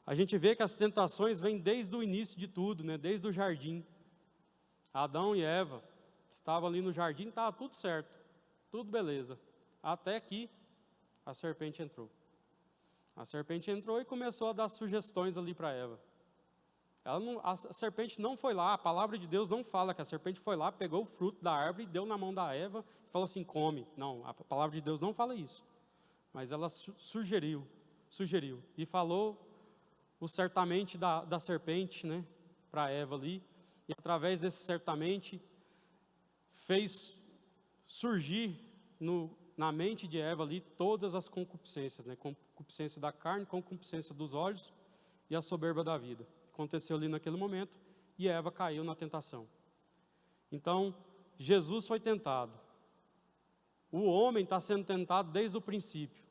A gente vê que as tentações vêm desde o início de tudo, né? Desde o jardim. Adão e Eva estavam ali no jardim, estava tudo certo, tudo beleza. Até que a serpente entrou. A serpente entrou e começou a dar sugestões ali para Eva. A serpente não foi lá, a palavra de Deus não fala que a serpente foi lá, pegou o fruto da árvore, deu na mão da Eva e falou assim, come. Não, a palavra de Deus não fala isso. Mas ela sugeriu e falou o certamente da serpente, né, para Eva ali. E através desse certamente fez surgir na mente de Eva ali todas as concupiscências, né? Concupiscência da carne, concupiscência dos olhos e a soberba da vida. Aconteceu ali naquele momento e Eva caiu na tentação. Então, Jesus foi tentado. O homem está sendo tentado desde o princípio.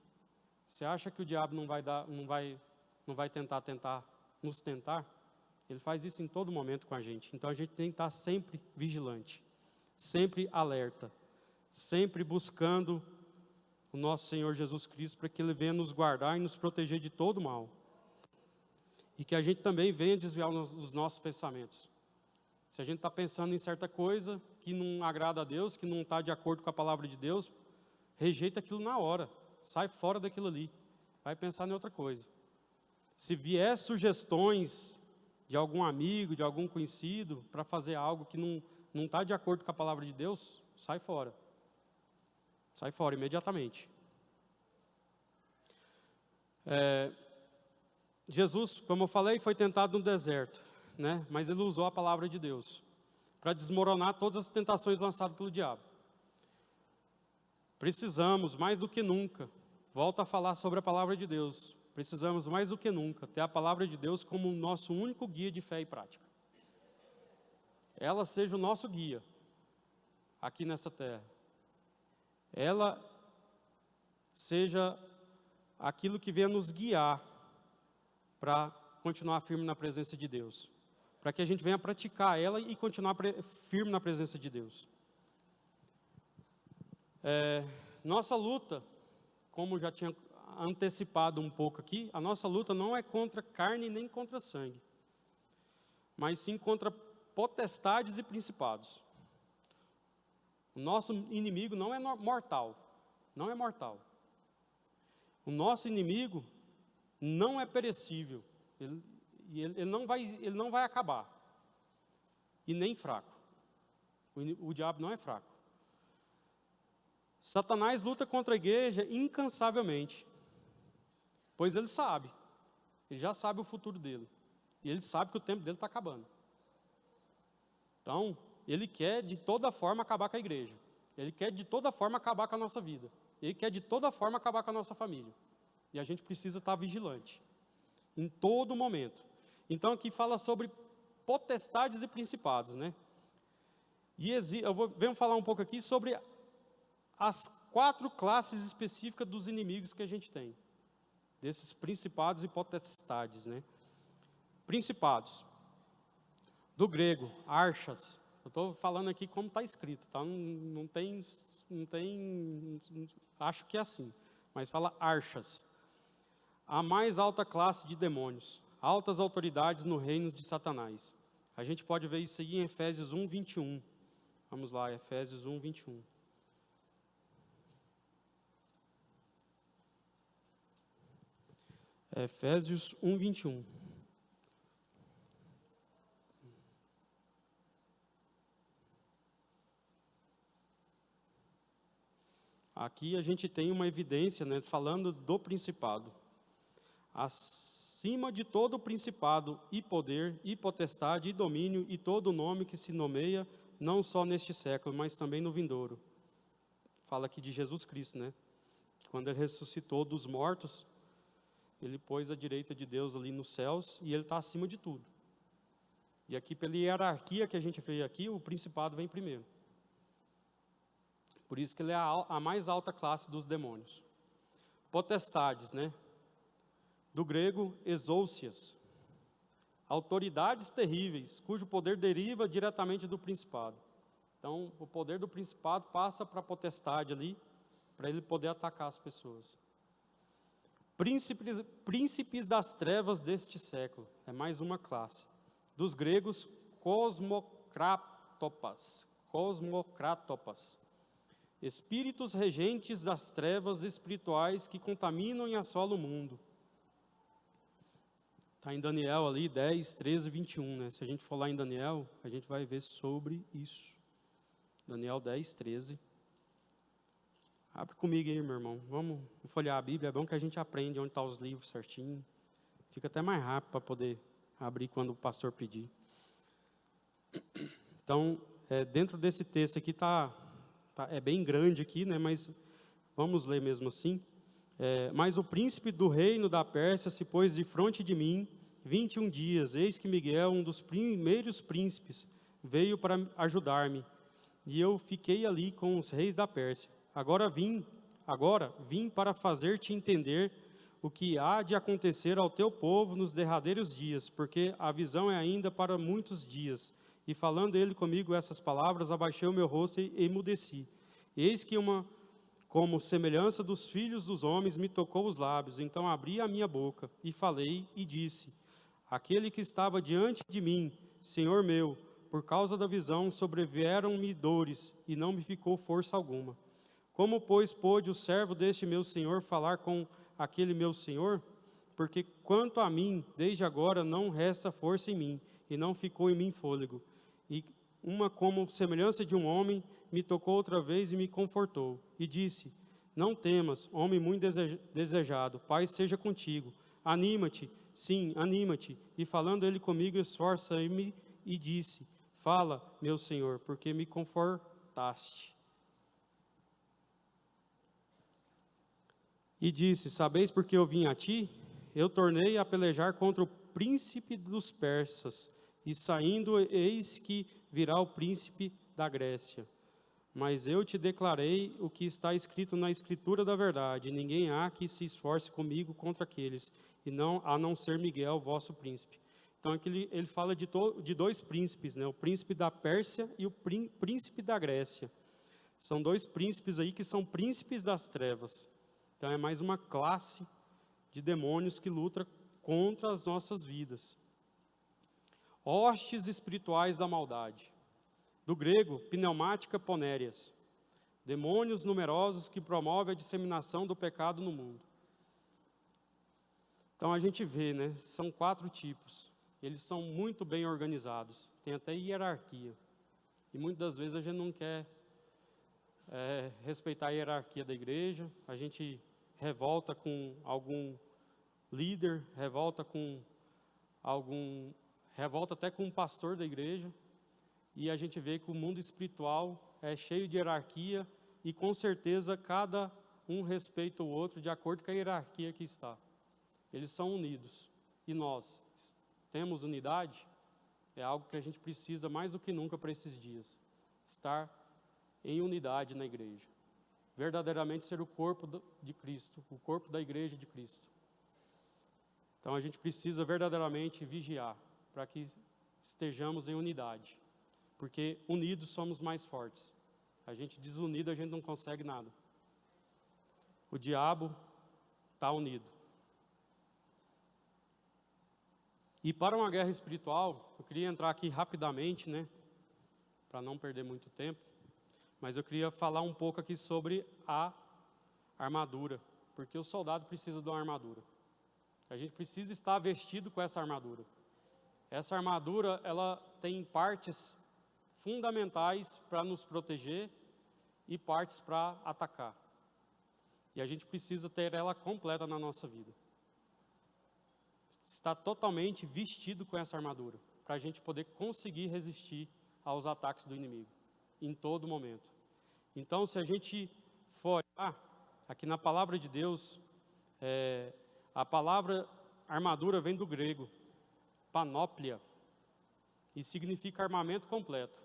Você acha que o diabo não vai tentar nos tentar? Ele faz isso em todo momento com a gente. Então a gente tem que estar sempre vigilante, sempre alerta, sempre buscando o nosso Senhor Jesus Cristo para que Ele venha nos guardar e nos proteger de todo mal. E que a gente também venha desviar os nossos pensamentos. Se a gente está pensando em certa coisa que não agrada a Deus, que não está de acordo com a palavra de Deus, rejeita aquilo na hora, sai fora daquilo ali, vai pensar em outra coisa. Se vier sugestões de algum amigo, de algum conhecido, para fazer algo que não está de acordo com a palavra de Deus, sai fora. Sai fora imediatamente. Jesus, como eu falei, foi tentado no deserto, né? Mas ele usou a palavra de Deus para desmoronar todas as tentações lançadas pelo diabo. Precisamos, mais do que nunca, volto a falar sobre a palavra de Deus, precisamos mais do que nunca ter a palavra de Deus como o nosso único guia de fé e prática. Ela seja o nosso guia aqui nessa terra. Ela seja aquilo que venha nos guiar para continuar firme na presença de Deus. Para que a gente venha praticar ela e continuar firme na presença de Deus. Nossa luta, como já tinha antecipado um pouco aqui, a nossa luta não é contra carne nem contra sangue, mas sim contra potestades e principados. O nosso inimigo não é mortal, não é mortal. O nosso inimigo não é perecível, ele não vai acabar, e nem fraco. O diabo não é fraco. Satanás luta contra a igreja incansavelmente, pois ele já sabe o futuro dele, e ele sabe que o tempo dele está acabando. Então, ele quer de toda forma acabar com a igreja, ele quer de toda forma acabar com a nossa vida, ele quer de toda forma acabar com a nossa família, e a gente precisa estar vigilante, em todo momento. Então aqui fala sobre potestades e principados, né? E venho falar um pouco aqui sobre as 4 classes específicas dos inimigos que a gente tem, desses principados e potestades, né? Principados, do grego, archas. Eu estou falando aqui como está escrito, tá? Não tem, acho que é assim, mas fala archas. A mais alta classe de demônios, altas autoridades no reino de Satanás. A gente pode ver isso aí em Efésios 1, 21. Vamos lá, Efésios 1, 21. Efésios 1, 21. Aqui a gente tem uma evidência, né, falando do principado. Acima de todo principado e poder, e potestade, e domínio, e todo nome que se nomeia, não só neste século, mas também no vindouro. Fala aqui de Jesus Cristo, né? Quando ele ressuscitou dos mortos, ele pôs a direita de Deus ali nos céus, e ele está acima de tudo. E aqui, pela hierarquia que a gente vê aqui, o principado vem primeiro. Por isso que ele é a mais alta classe dos demônios. Potestades, né? Do grego, exousias. Autoridades terríveis, cujo poder deriva diretamente do principado. Então, o poder do principado passa para a potestade ali, para ele poder atacar as pessoas. Príncipes das trevas deste século, é mais uma classe. Dos gregos, cosmocrátopas. Espíritos regentes das trevas espirituais que contaminam e assolam o mundo. Está em Daniel ali, 10, 13, 21, né? Se a gente for lá em Daniel, a gente vai ver sobre isso. Daniel 10, 13. Abre comigo aí, meu irmão. Vamos folhear a Bíblia, é bom que a gente aprende onde estão os livros certinho. Fica até mais rápido para poder abrir quando o pastor pedir. Então, dentro desse texto aqui é bem grande aqui, né? Mas vamos ler mesmo assim. Mas o príncipe do reino da Pérsia se pôs de fronte de mim 21 dias. Eis que Miguel, um dos primeiros príncipes, veio para ajudar-me. E eu fiquei ali com os reis da Pérsia. Agora vim para fazer-te entender o que há de acontecer ao teu povo nos derradeiros dias, porque a visão é ainda para muitos dias. E falando ele comigo essas palavras, abaixei o meu rosto e emudeci. Eis que como semelhança dos filhos dos homens, me tocou os lábios. Então abri a minha boca e falei e disse: aquele que estava diante de mim, Senhor meu, por causa da visão, sobrevieram-me dores, e não me ficou força alguma. Como, pois, pôde o servo deste meu Senhor falar com aquele meu Senhor? Porque quanto a mim, desde agora não resta força em mim, e não ficou em mim fôlego. E uma como semelhança de um homem, me tocou outra vez e me confortou, e disse: não temas, homem muito desejado, paz seja contigo, anima-te, sim, anima-te. E falando ele comigo, esforça-me e disse: fala, meu Senhor, porque me confortaste. E disse: sabeis por que eu vim a ti? Eu tornei a pelejar contra o príncipe dos persas, e saindo, eis que virá o príncipe da Grécia. Mas eu te declarei o que está escrito na escritura da verdade, ninguém há que se esforce comigo contra aqueles, a não ser Miguel, vosso príncipe. Então aqui ele fala de 2 príncipes, né? O príncipe da Pérsia e o príncipe da Grécia. São 2 príncipes aí que são príncipes das trevas. Então é mais uma classe de demônios que luta contra as nossas vidas. Hostes espirituais da maldade. Do grego, pneumática ponérias. Demônios numerosos que promovem a disseminação do pecado no mundo. Então a gente vê, né? São 4 tipos. Eles são muito bem organizados. Tem até hierarquia. E muitas das vezes a gente não quer respeitar a hierarquia da igreja. A gente revolta com algum líder, revolta até com um pastor da igreja. E a gente vê que o mundo espiritual é cheio de hierarquia e com certeza cada um respeita o outro de acordo com a hierarquia que está. Eles são unidos. E nós temos unidade? É algo que a gente precisa mais do que nunca para esses dias. Estar em unidade na igreja. Verdadeiramente ser o corpo de Cristo, o corpo da igreja de Cristo. Então a gente precisa verdadeiramente vigiar para que estejamos em unidade. Porque unidos somos mais fortes. A gente desunido, a gente não consegue nada. O diabo está unido. E para uma guerra espiritual, eu queria entrar aqui rapidamente, né, para não perder muito tempo, mas eu queria falar um pouco aqui sobre a armadura, porque o soldado precisa de uma armadura. A gente precisa estar vestido com essa armadura. Essa armadura, ela tem partes fundamentais para nos proteger e partes para atacar. E a gente precisa ter ela completa na nossa vida. Está totalmente vestido com essa armadura, para a gente poder conseguir resistir aos ataques do inimigo, em todo momento. Então, se a gente for olhar, aqui na palavra de Deus, a palavra armadura vem do grego, panóplia, e significa armamento completo.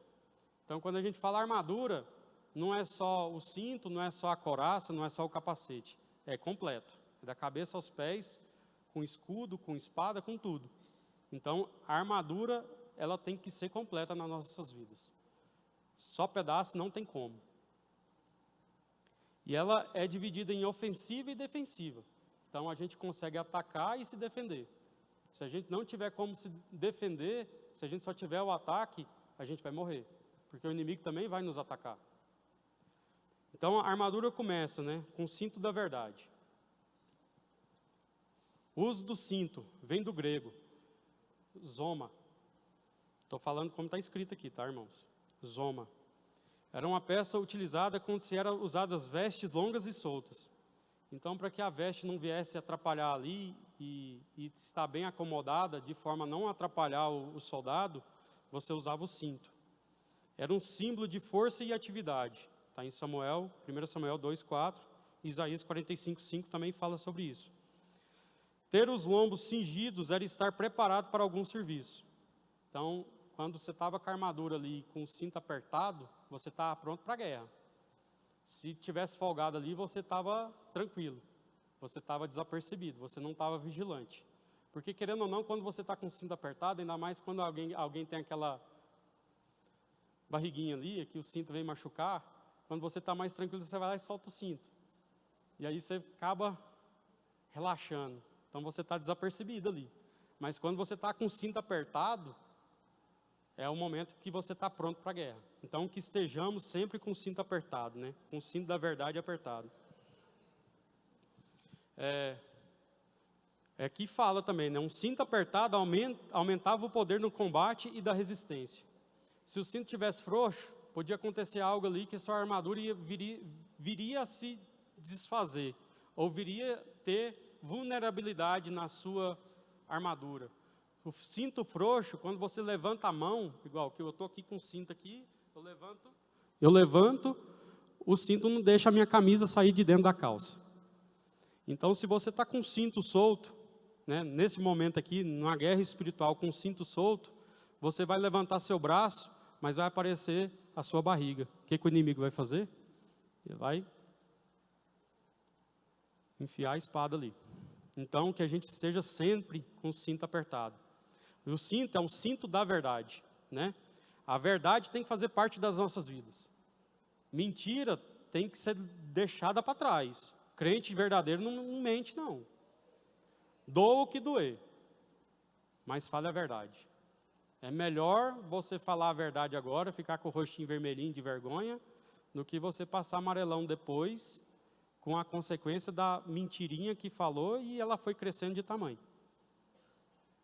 Então, quando a gente fala armadura, não é só o cinto, não é só a couraça, não é só o capacete, é completo, é da cabeça aos pés, com escudo, com espada, com tudo. Então, a armadura, ela tem que ser completa nas nossas vidas. Só pedaço não tem como. E ela é dividida em ofensiva e defensiva. Então, a gente consegue atacar e se defender. Se a gente não tiver como se defender, se a gente só tiver o ataque, a gente vai morrer. Porque o inimigo também vai nos atacar. Então, a armadura começa, né, com o cinto da verdade. O uso do cinto vem do grego, zoma. Estou falando como está escrito aqui, tá, irmãos? Zoma. Era uma peça utilizada quando se eram usadas vestes longas e soltas. Então, para que a veste não viesse atrapalhar ali e estar bem acomodada, de forma a não atrapalhar o soldado, você usava o cinto. Era um símbolo de força e atividade. Está em Samuel, 1 Samuel 2,4, Isaías 45,5 também fala sobre isso. Ter os lombos cingidos era estar preparado para algum serviço. Então, quando você estava com a armadura ali, com o cinto apertado, você estava pronto para a guerra. Se tivesse folgado ali, você estava tranquilo. Você estava desapercebido, você não estava vigilante. Porque, querendo ou não, quando você está com o cinto apertado, ainda mais quando alguém tem aquela barriguinha ali, que o cinto vem machucar, quando você está mais tranquilo, você vai lá e solta o cinto. E aí você acaba relaxando. Então você está desapercebido ali. Mas quando você está com o cinto apertado, é o momento que você está pronto para a guerra. Então que estejamos sempre com o cinto apertado, né? Com o cinto da verdade apertado. Que fala também, né? Um cinto apertado aumentava o poder no combate e da resistência. Se o cinto tivesse frouxo, podia acontecer algo ali que sua armadura viria a se desfazer, ou viria ter vulnerabilidade na sua armadura. O cinto frouxo, quando você levanta a mão, igual que eu estou aqui com o cinto aqui, eu levanto, o cinto não deixa a minha camisa sair de dentro da calça. Então, se você está com o cinto solto, né, nesse momento aqui, numa guerra espiritual com o cinto solto, você vai levantar seu braço, mas vai aparecer a sua barriga. O que o inimigo vai fazer? Ele vai enfiar a espada ali. Então, que a gente esteja sempre com o cinto apertado. E o cinto é o cinto da verdade, né? A verdade tem que fazer parte das nossas vidas. Mentira tem que ser deixada para trás. Crente verdadeiro não mente, não. Doa o que doer, mas fale a verdade. É melhor você falar a verdade agora, ficar com o rostinho vermelhinho de vergonha, do que você passar amarelão depois, com a consequência da mentirinha que falou e ela foi crescendo de tamanho.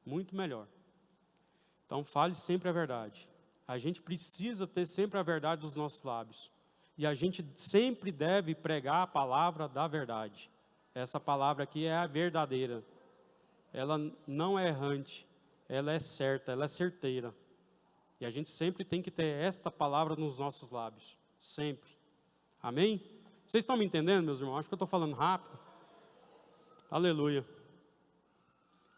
Muito melhor. Então fale sempre a verdade. A gente precisa ter sempre a verdade dos nossos lábios. E a gente sempre deve pregar a palavra da verdade. Essa palavra aqui é a verdadeira. Ela não é errante, ela é certa, ela é certeira. E a gente sempre tem que ter esta palavra nos nossos lábios. Sempre. Amém? Vocês estão me entendendo, meus irmãos? Acho que eu estou falando rápido. Aleluia.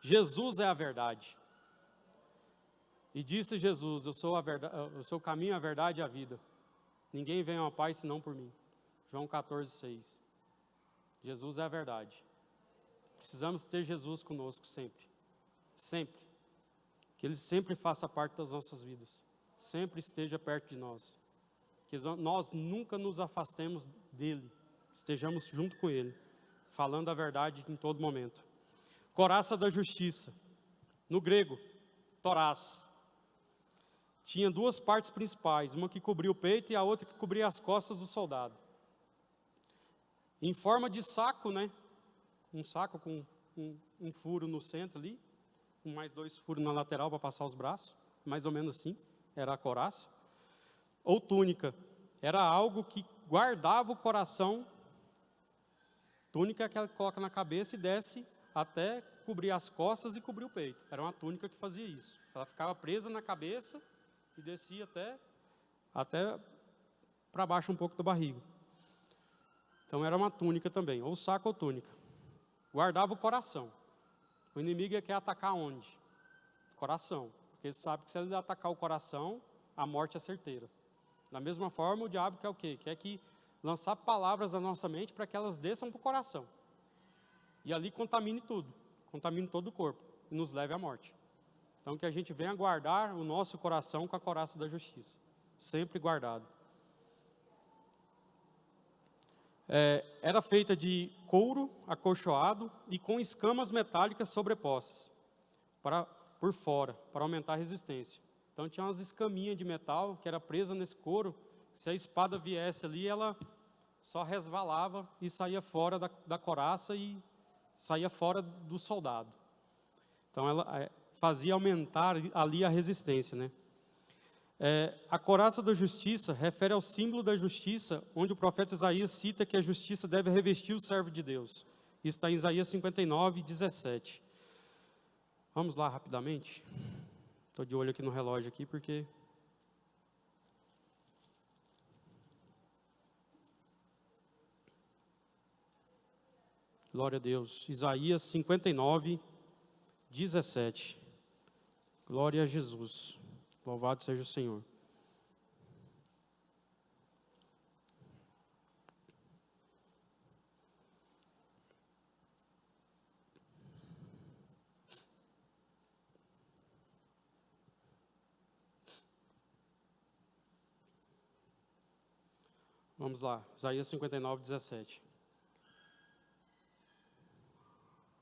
Jesus é a verdade. E disse Jesus, eu sou o caminho, a verdade e a vida. Ninguém vem ao Pai senão por mim. João 14:6. Jesus é a verdade. Precisamos ter Jesus conosco sempre. Sempre. Que Ele sempre faça parte das nossas vidas. Sempre esteja perto de nós. Que nós nunca nos afastemos dEle. Estejamos junto com Ele. Falando a verdade em todo momento. Coraça da justiça. No grego, torás. Tinha duas partes principais, uma que cobria o peito e a outra que cobria as costas do soldado. Em forma de saco, né? Um saco com um furo no centro ali, com mais 2 furos na lateral para passar os braços, mais ou menos assim, era a couraça. Ou túnica, era algo que guardava o coração. Túnica é aquela que coloca na cabeça e desce até cobrir as costas e cobrir o peito. Era uma túnica que fazia isso. Ela ficava presa na cabeça e descia até para baixo um pouco da barriga. Então era uma túnica também, ou saco ou túnica. Guardava o coração. O inimigo quer atacar onde? Coração. Porque ele sabe que se ele atacar o coração, a morte é certeira. Da mesma forma, o diabo quer o quê? Quer que lançar palavras na nossa mente para que elas desçam para o coração. E ali contamine tudo. Contamine todo o corpo e nos leve à morte. Então, que a gente venha guardar o nosso coração com a couraça da justiça. Sempre guardado. Era feita de couro acolchoado e com escamas metálicas sobrepostas por fora, para aumentar a resistência. Então, tinha umas escaminhas de metal que era presa nesse couro. Se a espada viesse ali, ela só resvalava e saía fora da couraça e saía fora do soldado. Então, ela fazia aumentar ali a resistência, né? A couraça da justiça refere ao símbolo da justiça, onde o profeta Isaías cita que a justiça deve revestir o servo de Deus. Isso está em Isaías 59:17. Vamos lá rapidamente. Estou de olho aqui no relógio aqui, porque... Glória a Deus. Isaías 59:17. Glória a Jesus. Louvado seja o Senhor. Vamos lá, Isaías 59:17.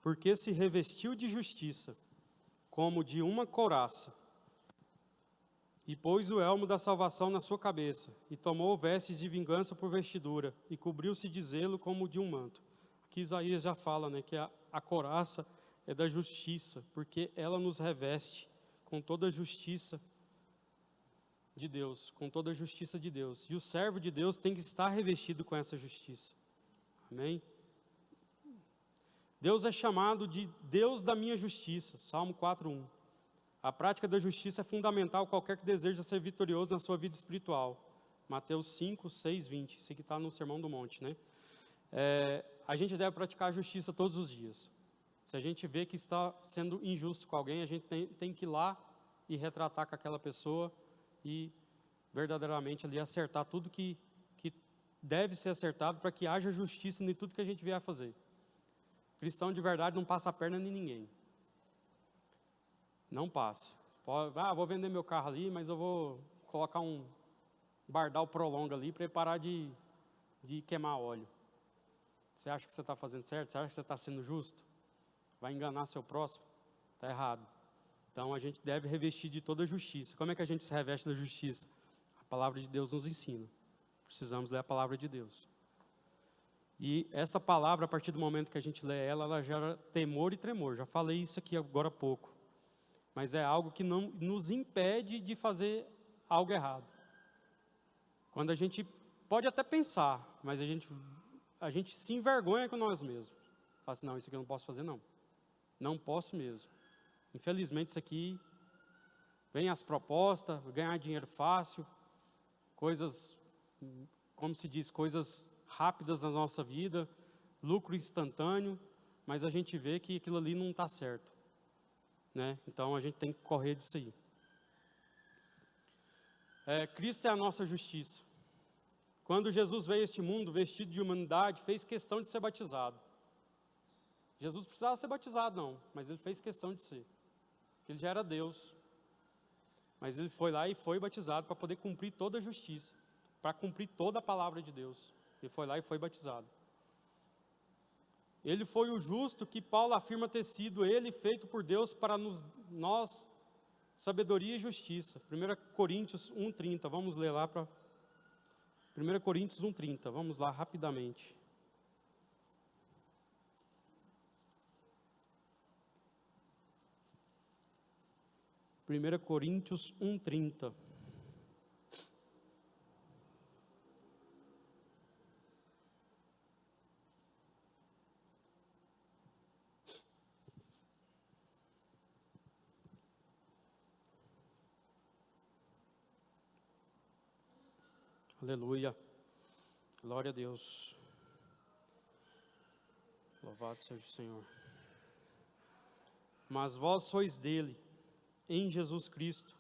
Porque se revestiu de justiça, como de uma couraça, e pôs o elmo da salvação na sua cabeça, e tomou vestes de vingança por vestidura, e cobriu-se de zelo como de um manto. Aqui Isaías já fala, né, que a couraça é da justiça, porque ela nos reveste com toda a justiça de Deus, com toda a justiça de Deus. E o servo de Deus tem que estar revestido com essa justiça. Amém? Deus é chamado de Deus da minha justiça, Salmo 4:1. A prática da justiça é fundamental qualquer que deseja ser vitorioso na sua vida espiritual. Mateus 5:6-20, isso aqui está no Sermão do Monte, né? A gente deve praticar a justiça todos os dias. Se a gente vê que está sendo injusto com alguém, a gente tem que ir lá e retratar com aquela pessoa e verdadeiramente ali acertar tudo que deve ser acertado para que haja justiça em tudo que a gente vier a fazer. Cristão de verdade não passa a perna em ninguém. Não passa. Vou vender meu carro ali, mas eu vou colocar um bardal prolonga ali para parar de queimar óleo. Você acha que você está fazendo certo? Você acha que você está sendo justo? Vai enganar seu próximo? Está errado. Então a gente deve revestir de toda a justiça. Como é que a gente se reveste da justiça? A palavra de Deus nos ensina. Precisamos ler a palavra de Deus. E essa palavra, a partir do momento que a gente lê ela, ela gera temor e tremor. Já falei isso aqui agora há pouco. Mas é algo que não nos impede de fazer algo errado. Quando a gente pode até pensar, mas a gente se envergonha com nós mesmos. Fala assim, não, isso aqui eu não posso fazer não. Não posso mesmo. Infelizmente isso aqui, vem as propostas, ganhar dinheiro fácil, coisas, como se diz, coisas rápidas na nossa vida, lucro instantâneo, mas a gente vê que aquilo ali não está certo, né? Então a gente tem que correr disso aí. Cristo é a nossa justiça. Quando Jesus veio a este mundo vestido de humanidade, fez questão de ser batizado. Jesus precisava ser batizado não, mas ele fez questão de ser, porque ele já era Deus. Mas ele foi lá e foi batizado para poder cumprir toda a justiça, para cumprir toda a palavra de Deus. Ele foi lá e foi batizado. Ele foi o justo que Paulo afirma ter sido ele feito por Deus para nós sabedoria e justiça. 1 Coríntios 1:30, vamos ler lá para 1 Coríntios 1:30, vamos lá rapidamente. Primeira Coríntios 1:30. Aleluia, glória a Deus, louvado seja o Senhor. Mas vós sois dele, em Jesus Cristo,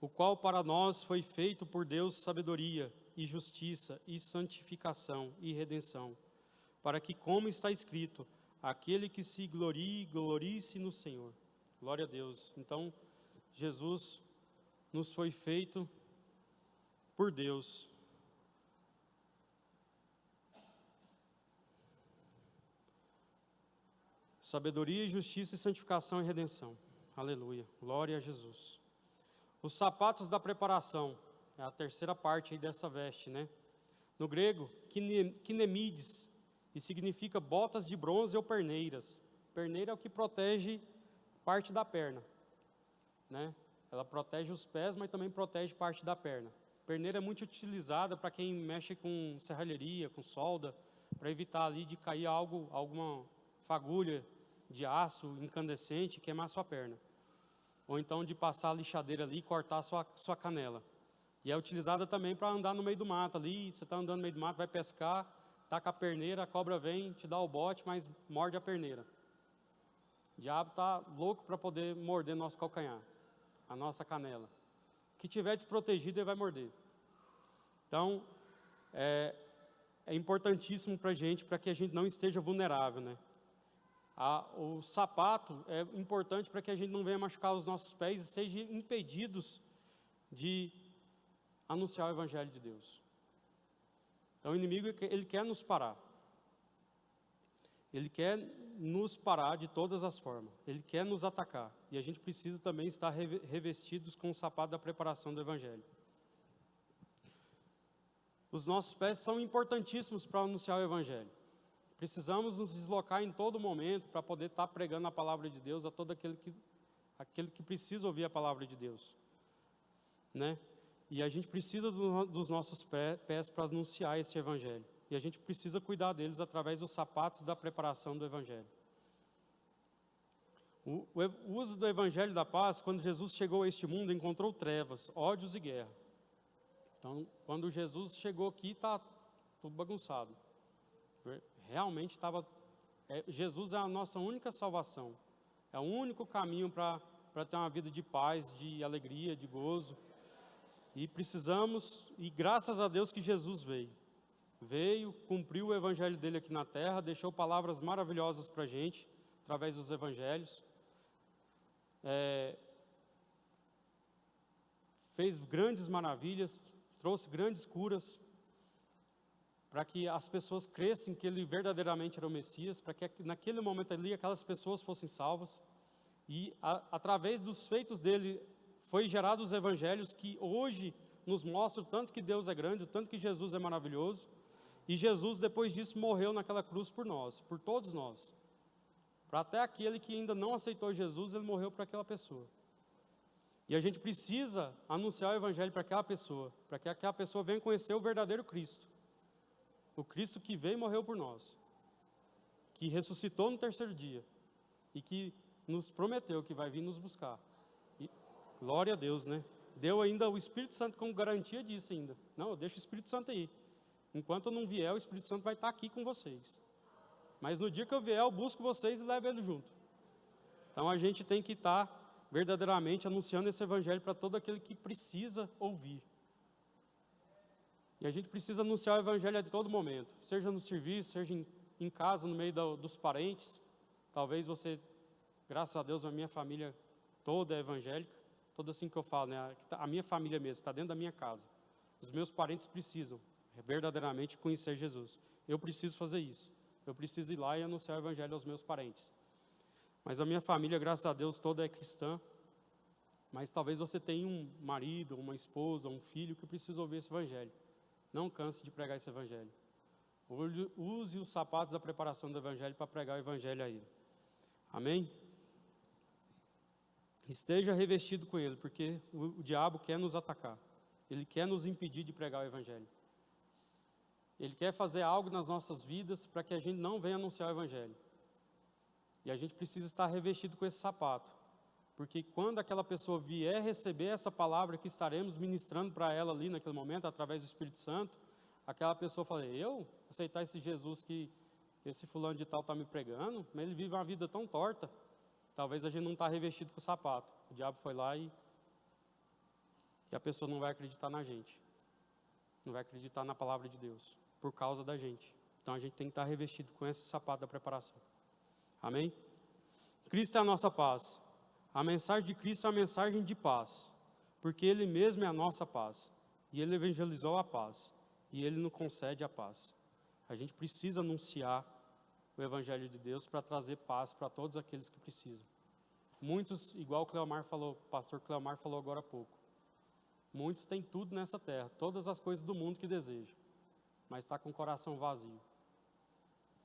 o qual para nós foi feito por Deus sabedoria e justiça e santificação e redenção, para que, como está escrito, aquele que se glorie, glorie-se no Senhor. Glória a Deus. Então, Jesus nos foi feito por Deus. Sabedoria, justiça e santificação e redenção. Aleluia. Glória a Jesus. Os sapatos da preparação. É a terceira parte aí dessa veste, né? No grego, kinemides, e significa botas de bronze ou perneiras. Perneira é o que protege parte da perna, né? Ela protege os pés, mas também protege parte da perna. Perneira é muito utilizada para quem mexe com serralheria, com solda, para evitar ali de cair alguma fagulha de aço incandescente e queimar sua perna. Ou então de passar a lixadeira ali e cortar sua canela. E é utilizada também para andar no meio do mato ali, você está andando no meio do mato, vai pescar, taca a perneira, a cobra vem, te dá o bote, mas morde a perneira. O diabo está louco para poder morder nosso calcanhar, a nossa canela. O que tiver desprotegido, ele vai morder. Então, é importantíssimo para a gente, para que a gente não esteja vulnerável, né? O sapato é importante para que a gente não venha machucar os nossos pés e sejam impedidos de anunciar o Evangelho de Deus. Então o inimigo, ele quer nos parar. Ele quer nos parar de todas as formas. Ele quer nos atacar. E a gente precisa também estar revestidos com o sapato da preparação do Evangelho. Os nossos pés são importantíssimos para anunciar o Evangelho. Precisamos nos deslocar em todo momento para poder estar pregando a palavra de Deus a todo aquele que precisa ouvir a palavra de Deus, né? E a gente precisa dos nossos pés para anunciar esse Evangelho. E a gente precisa cuidar deles através dos sapatos da preparação do Evangelho. O uso do Evangelho da paz, quando Jesus chegou a este mundo, encontrou trevas, ódios e guerra. Então, quando Jesus chegou aqui, está tudo bagunçado. Realmente estava... Jesus é a nossa única salvação. É o único caminho para ter uma vida de paz, de alegria, de gozo. E precisamos, e graças a Deus que Jesus veio. Veio, cumpriu o Evangelho dele aqui na terra, deixou palavras maravilhosas para a gente, através dos Evangelhos. Fez grandes maravilhas, trouxe grandes curas. para que as pessoas crescem que ele verdadeiramente era o Messias, para que naquele momento ali aquelas pessoas fossem salvas. E através dos feitos dele foi gerados os evangelhos que hoje nos mostram o tanto que Deus é grande, o tanto que Jesus é maravilhoso. E Jesus, depois disso, morreu naquela cruz por nós, por todos nós. Para até aquele que ainda não aceitou Jesus, ele morreu para aquela pessoa. E a gente precisa anunciar o evangelho para aquela pessoa, para que aquela pessoa venha conhecer o verdadeiro Cristo. O Cristo que veio e morreu por nós, que ressuscitou no terceiro dia e que nos prometeu que vai vir nos buscar. E, glória a Deus, né? Deu ainda o Espírito Santo como garantia disso ainda. Não, deixa o Espírito Santo aí. Enquanto eu não vier, o Espírito Santo vai estar aqui com vocês. Mas no dia que eu vier, eu busco vocês e levo ele junto. Então a gente tem que estar verdadeiramente anunciando esse evangelho para todo aquele que precisa ouvir. E a gente precisa anunciar o evangelho a todo momento, seja no serviço, seja em casa, no meio dos parentes. Talvez você, graças a Deus, a minha família toda é evangélica, toda assim que eu falo, né? A minha família mesmo, está dentro da minha casa. Os meus parentes precisam verdadeiramente conhecer Jesus. Eu preciso fazer isso. Eu preciso ir lá e anunciar o evangelho aos meus parentes. Mas a minha família, graças a Deus, toda é cristã. Mas talvez você tenha um marido, uma esposa, um filho que precisa ouvir esse evangelho. Não canse de pregar esse evangelho. Use os sapatos da preparação do evangelho para pregar o evangelho a ele. Amém? Esteja revestido com ele, porque o diabo quer nos atacar. Ele quer nos impedir de pregar o evangelho. Ele quer fazer algo nas nossas vidas para que a gente não venha anunciar o evangelho. E a gente precisa estar revestido com esse sapato. Porque quando aquela pessoa vier receber essa palavra que estaremos ministrando para ela ali naquele momento, através do Espírito Santo, aquela pessoa fala, eu aceitar esse Jesus que esse fulano de tal está me pregando, mas ele vive uma vida tão torta. Talvez a gente não está revestido com o sapato. O diabo foi lá e a pessoa não vai acreditar na gente. Não vai acreditar na palavra de Deus, por causa da gente. Então a gente tem que estar revestido com esse sapato da preparação. Amém? Cristo é a nossa paz. A mensagem de Cristo é a mensagem de paz, porque Ele mesmo é a nossa paz, e Ele evangelizou a paz, e Ele nos concede a paz. A gente precisa anunciar o Evangelho de Deus para trazer paz para todos aqueles que precisam. Muitos, igual o pastor Cleomar falou agora há pouco, muitos têm tudo nessa terra, todas as coisas do mundo que desejam, mas está com o coração vazio.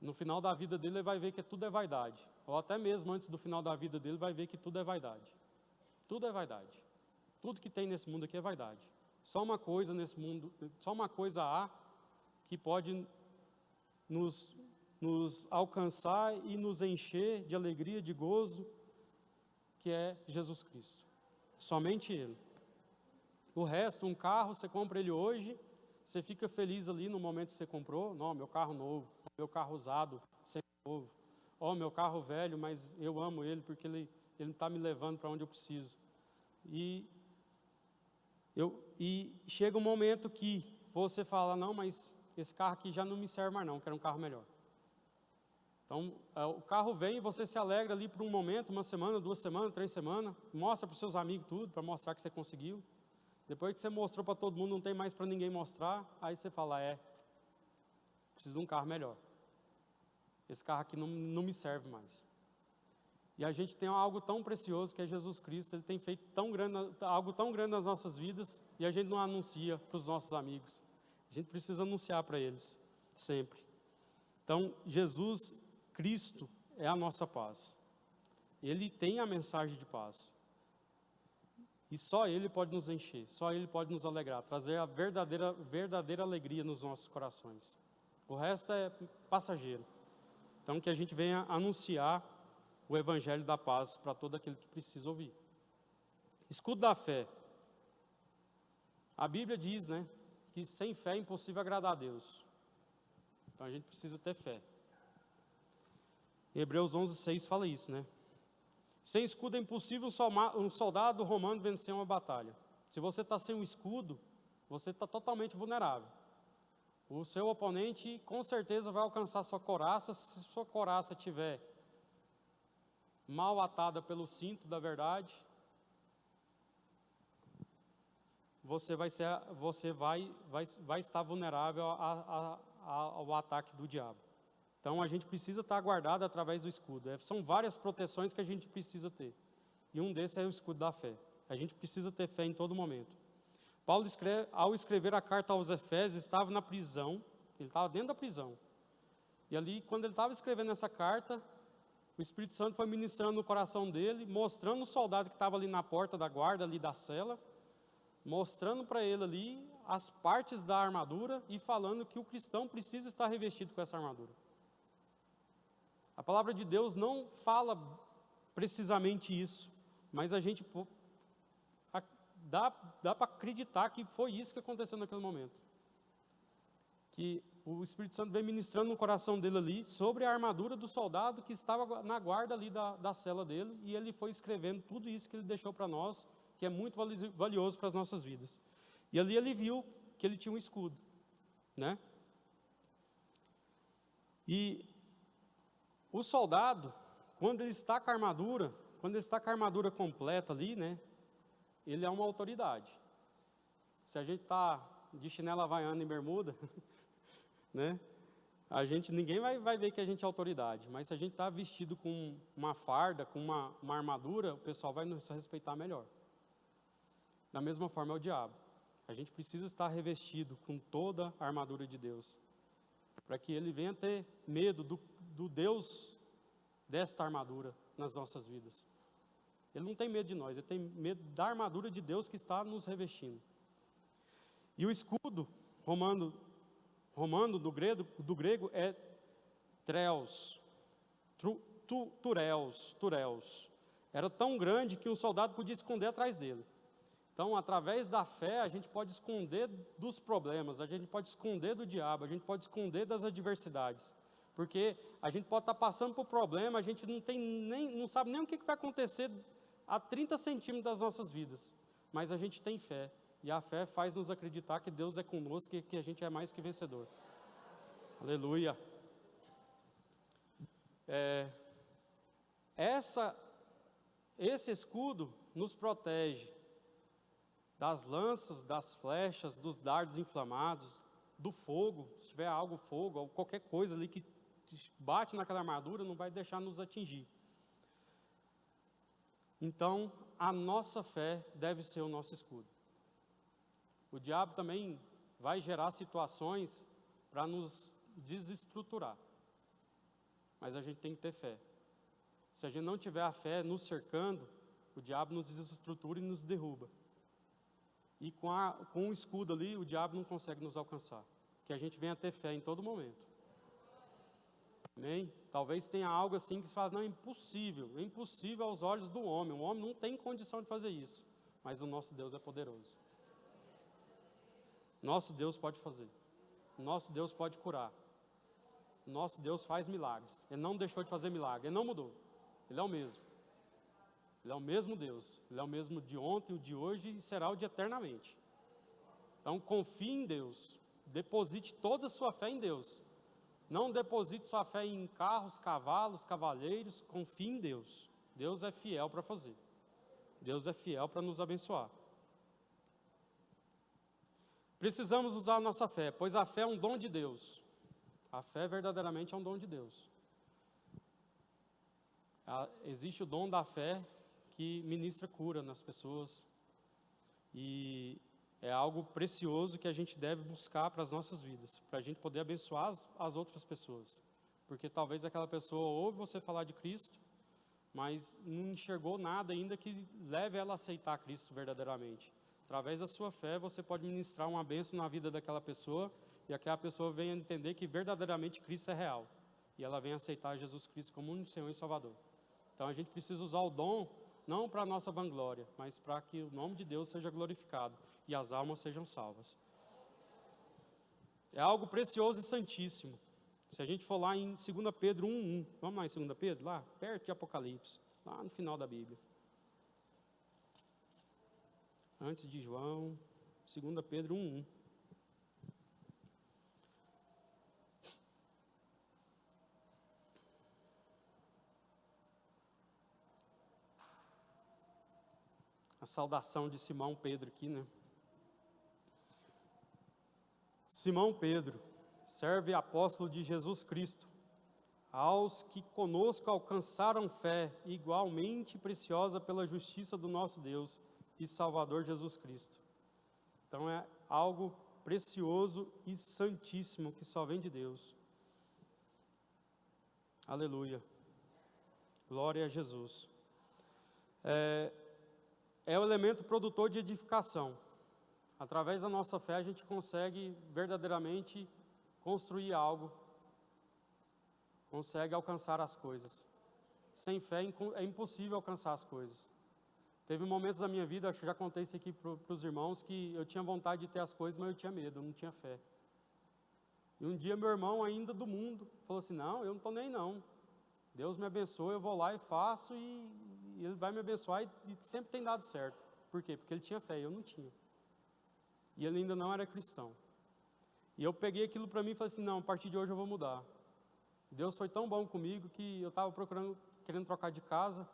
No final da vida dele, ele vai ver que tudo é vaidade. Ou até mesmo antes do final da vida dele, vai ver que tudo é vaidade. Tudo é vaidade. Tudo que tem nesse mundo aqui é vaidade. Só uma coisa nesse mundo, só uma coisa há que pode nos alcançar e nos encher de alegria, de gozo, que é Jesus Cristo. Somente Ele. O resto, um carro, você compra ele hoje, você fica feliz ali no momento que você comprou. Não, meu carro novo, meu carro usado, sempre novo. Ó, meu carro velho, mas eu amo ele porque ele está me levando para onde eu preciso. E chega um momento que você fala, não, mas esse carro aqui já não me serve mais não, quero um carro melhor. Então, o carro vem e você se alegra ali por um momento, uma semana, 2 semanas, 3 semanas, mostra para os seus amigos tudo, para mostrar que você conseguiu. Depois que você mostrou para todo mundo, não tem mais para ninguém mostrar, aí você fala, preciso de um carro melhor. Esse carro aqui não me serve mais. E a gente tem algo tão precioso que é Jesus Cristo, Ele tem feito algo tão grande nas nossas vidas, e a gente não anuncia para os nossos amigos. A gente precisa anunciar para eles, sempre. Então, Jesus Cristo é a nossa paz. Ele tem a mensagem de paz. E só Ele pode nos encher, só Ele pode nos alegrar, trazer a verdadeira alegria nos nossos corações. O resto é passageiro. Então, que a gente venha anunciar o Evangelho da paz para todo aquele que precisa ouvir. Escudo da fé. A Bíblia diz, né, que sem fé é impossível agradar a Deus. Então, a gente precisa ter fé. Hebreus 11:6 fala isso, né? Sem escudo é impossível um soldado romano vencer uma batalha. Se você está sem um escudo, você está totalmente vulnerável. O seu oponente com certeza vai alcançar sua couraça. Se sua couraça estiver mal atada pelo cinto da verdade, você vai estar vulnerável ao ataque do diabo. Então, a gente precisa estar guardado através do escudo. São várias proteções que a gente precisa ter. E um desses é o escudo da fé. A gente precisa ter fé em todo momento. Paulo, ao escrever a carta aos Efésios, estava na prisão. Ele estava dentro da prisão. E ali, quando ele estava escrevendo essa carta, o Espírito Santo foi ministrando no coração dele, mostrando o soldado que estava ali na porta da guarda, ali da cela, mostrando para ele ali as partes da armadura e falando que o cristão precisa estar revestido com essa armadura. A palavra de Deus não fala precisamente isso, mas a gente dá para acreditar que foi isso que aconteceu naquele momento. Que o Espírito Santo veio ministrando no coração dele ali sobre a armadura do soldado que estava na guarda ali da cela dele, e ele foi escrevendo tudo isso que ele deixou para nós, que é muito valioso para as nossas vidas. E ali ele viu que ele tinha um escudo, né? E o soldado, quando ele está com a armadura completa ali, né? Ele é uma autoridade. Se a gente está de chinela havaiana e bermuda, né? Ninguém vai ver que a gente é autoridade, mas se a gente está vestido com uma farda, com uma armadura, o pessoal vai nos respeitar melhor. Da mesma forma é o diabo. A gente precisa estar revestido com toda a armadura de Deus, para que ele venha ter medo do Deus desta armadura nas nossas vidas. Ele não tem medo de nós, ele tem medo da armadura de Deus que está nos revestindo. E o escudo romano do grego é treus, tureus. Era tão grande que um soldado podia esconder atrás dele. Então, através da fé, a gente pode esconder dos problemas, a gente pode esconder do diabo, a gente pode esconder das adversidades. Porque a gente pode estar passando por problema, a gente não sabe nem o que vai acontecer a 30 centímetros das nossas vidas. Mas a gente tem fé. E a fé faz nos acreditar que Deus é conosco e que a gente é mais que vencedor. Aleluia. Esse escudo nos protege das lanças, das flechas, dos dardos inflamados, do fogo. Se tiver fogo, ou qualquer coisa ali que bate naquela armadura, não vai deixar nos atingir. Então, a nossa fé deve ser o nosso escudo. O diabo também vai gerar situações para nos desestruturar. Mas a gente tem que ter fé. Se a gente não tiver a fé nos cercando, o diabo nos desestrutura e nos derruba. E com o escudo ali, o diabo não consegue nos alcançar. Que a gente venha ter fé em todo momento. Amém? Talvez tenha algo assim que se fala, não, é impossível aos olhos do homem. O homem não tem condição de fazer isso. Mas o nosso Deus é poderoso. Nosso Deus pode fazer. Nosso Deus pode curar. Nosso Deus faz milagres. Ele não deixou de fazer milagre. Ele não mudou. Ele é o mesmo. Ele é o mesmo Deus. Ele é o mesmo de ontem, o de hoje e será o de eternamente. Então confie em Deus. Deposite toda a sua fé em Deus. Não deposite sua fé em carros, cavalos, cavaleiros. Confie em Deus. Deus é fiel para fazer. Deus é fiel para nos abençoar. Precisamos usar a nossa fé, pois a fé é um dom de Deus. A fé verdadeiramente é um dom de Deus. Existe o dom da fé que ministra cura nas pessoas. E é algo precioso que a gente deve buscar para as nossas vidas, para a gente poder abençoar as outras pessoas. Porque talvez aquela pessoa ouve você falar de Cristo, mas não enxergou nada ainda que leve ela a aceitar Cristo verdadeiramente. Através da sua fé, você pode ministrar uma bênção na vida daquela pessoa, e aquela pessoa venha entender que verdadeiramente Cristo é real. E ela venha aceitar Jesus Cristo como único Senhor e Salvador. Então a gente precisa usar o dom, não para a nossa vanglória, mas para que o nome de Deus seja glorificado e as almas sejam salvas. É algo precioso e santíssimo. Se a gente for lá em 2 Pedro 1:1, vamos lá em 2 Pedro, lá perto de Apocalipse, lá no final da Bíblia. Antes de João, 2 Pedro 1:1. A saudação de Simão Pedro aqui, né? Simão Pedro, servo e apóstolo de Jesus Cristo, aos que conosco alcançaram fé igualmente preciosa pela justiça do nosso Deus e Salvador Jesus Cristo. Então é algo precioso e santíssimo que só vem de Deus. Aleluia. Glória a Jesus. É o elemento produtor de edificação. Através da nossa fé a gente consegue verdadeiramente construir algo, consegue alcançar as coisas. Sem fé é impossível alcançar as coisas. Teve momentos da minha vida, acho que já contei isso aqui para os irmãos, que eu tinha vontade de ter as coisas, mas eu tinha medo, eu não tinha fé. E um dia meu irmão, ainda do mundo, falou assim, não, eu não estou nem não. Deus me abençoa, eu vou lá e faço, e Ele vai me abençoar, e sempre tem dado certo. Por quê? Porque ele tinha fé, eu não tinha. E ele ainda não era cristão. E eu peguei aquilo para mim e falei assim, não, a partir de hoje eu vou mudar. Deus foi tão bom comigo que eu estava querendo trocar de casa,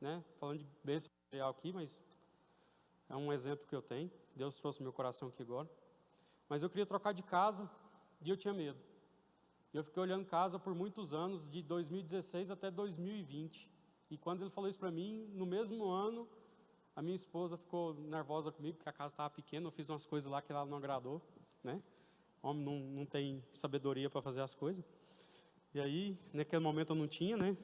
né? Falando de bênção material aqui, mas é um exemplo que eu tenho. Deus trouxe meu coração aqui agora. Mas eu queria trocar de casa e eu tinha medo. Eu fiquei olhando casa por muitos anos, de 2016 até 2020. E quando ele falou isso para mim, no mesmo ano, a minha esposa ficou nervosa comigo, porque a casa estava pequena, eu fiz umas coisas lá que ela não agradou, né? Homem não tem sabedoria para fazer as coisas. E aí, naquele momento eu não tinha, né?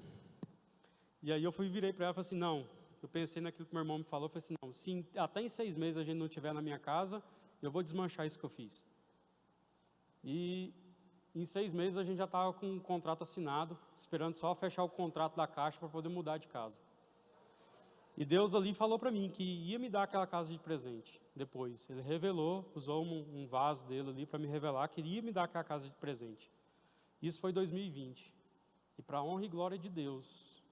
E aí eu virei para ela e falei assim, não, eu pensei naquilo que meu irmão me falou, eu falei assim, não, se até em 6 meses a gente não estiver na minha casa, eu vou desmanchar isso que eu fiz. E em 6 meses a gente já estava com um contrato assinado, esperando só fechar o contrato da Caixa para poder mudar de casa. E Deus ali falou para mim que ia me dar aquela casa de presente. Depois, Ele revelou, usou um vaso dele ali para me revelar que Ele ia me dar aquela casa de presente. Isso foi 2020. E para a honra e glória de Deus,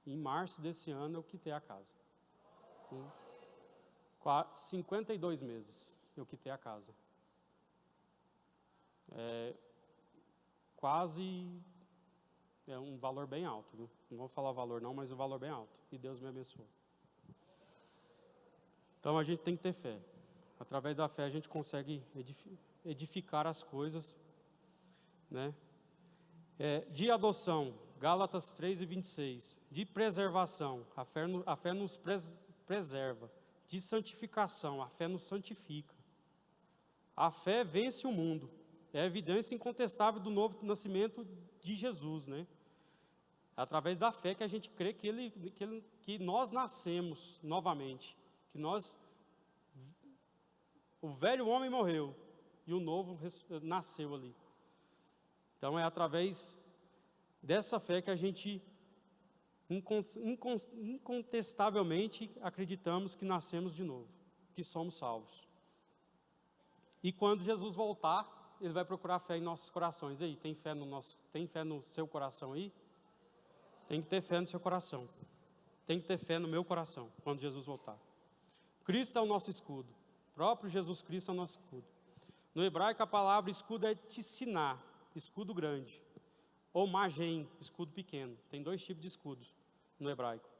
em março desse ano eu quitei a casa. 52 meses eu quitei a casa. É um valor bem alto, viu? Não vou falar o valor não, mas o valor bem alto. E Deus me abençoou. Então a gente tem que ter fé. Através da fé a gente consegue edificar as coisas, né? De adoção, Gálatas 3:26. De preservação, a fé nos preserva. De santificação, a fé nos santifica. A fé vence o mundo. É a evidência incontestável do novo nascimento de Jesus, né? Através da fé que a gente crê que nós nascemos novamente. Que o velho homem morreu e o novo nasceu ali. Então é através dessa fé que a gente incontestavelmente acreditamos que nascemos de novo, que somos salvos. E quando Jesus voltar, Ele vai procurar fé em nossos corações. E aí, tem fé no seu coração aí? Tem que ter fé no seu coração. Tem que ter fé no meu coração, quando Jesus voltar. Cristo é o nosso escudo. O próprio Jesus Cristo é o nosso escudo. No hebraico, a palavra escudo é tisiná, escudo grande. Ou magem, escudo pequeno. Tem 2 tipos de escudos no hebraico.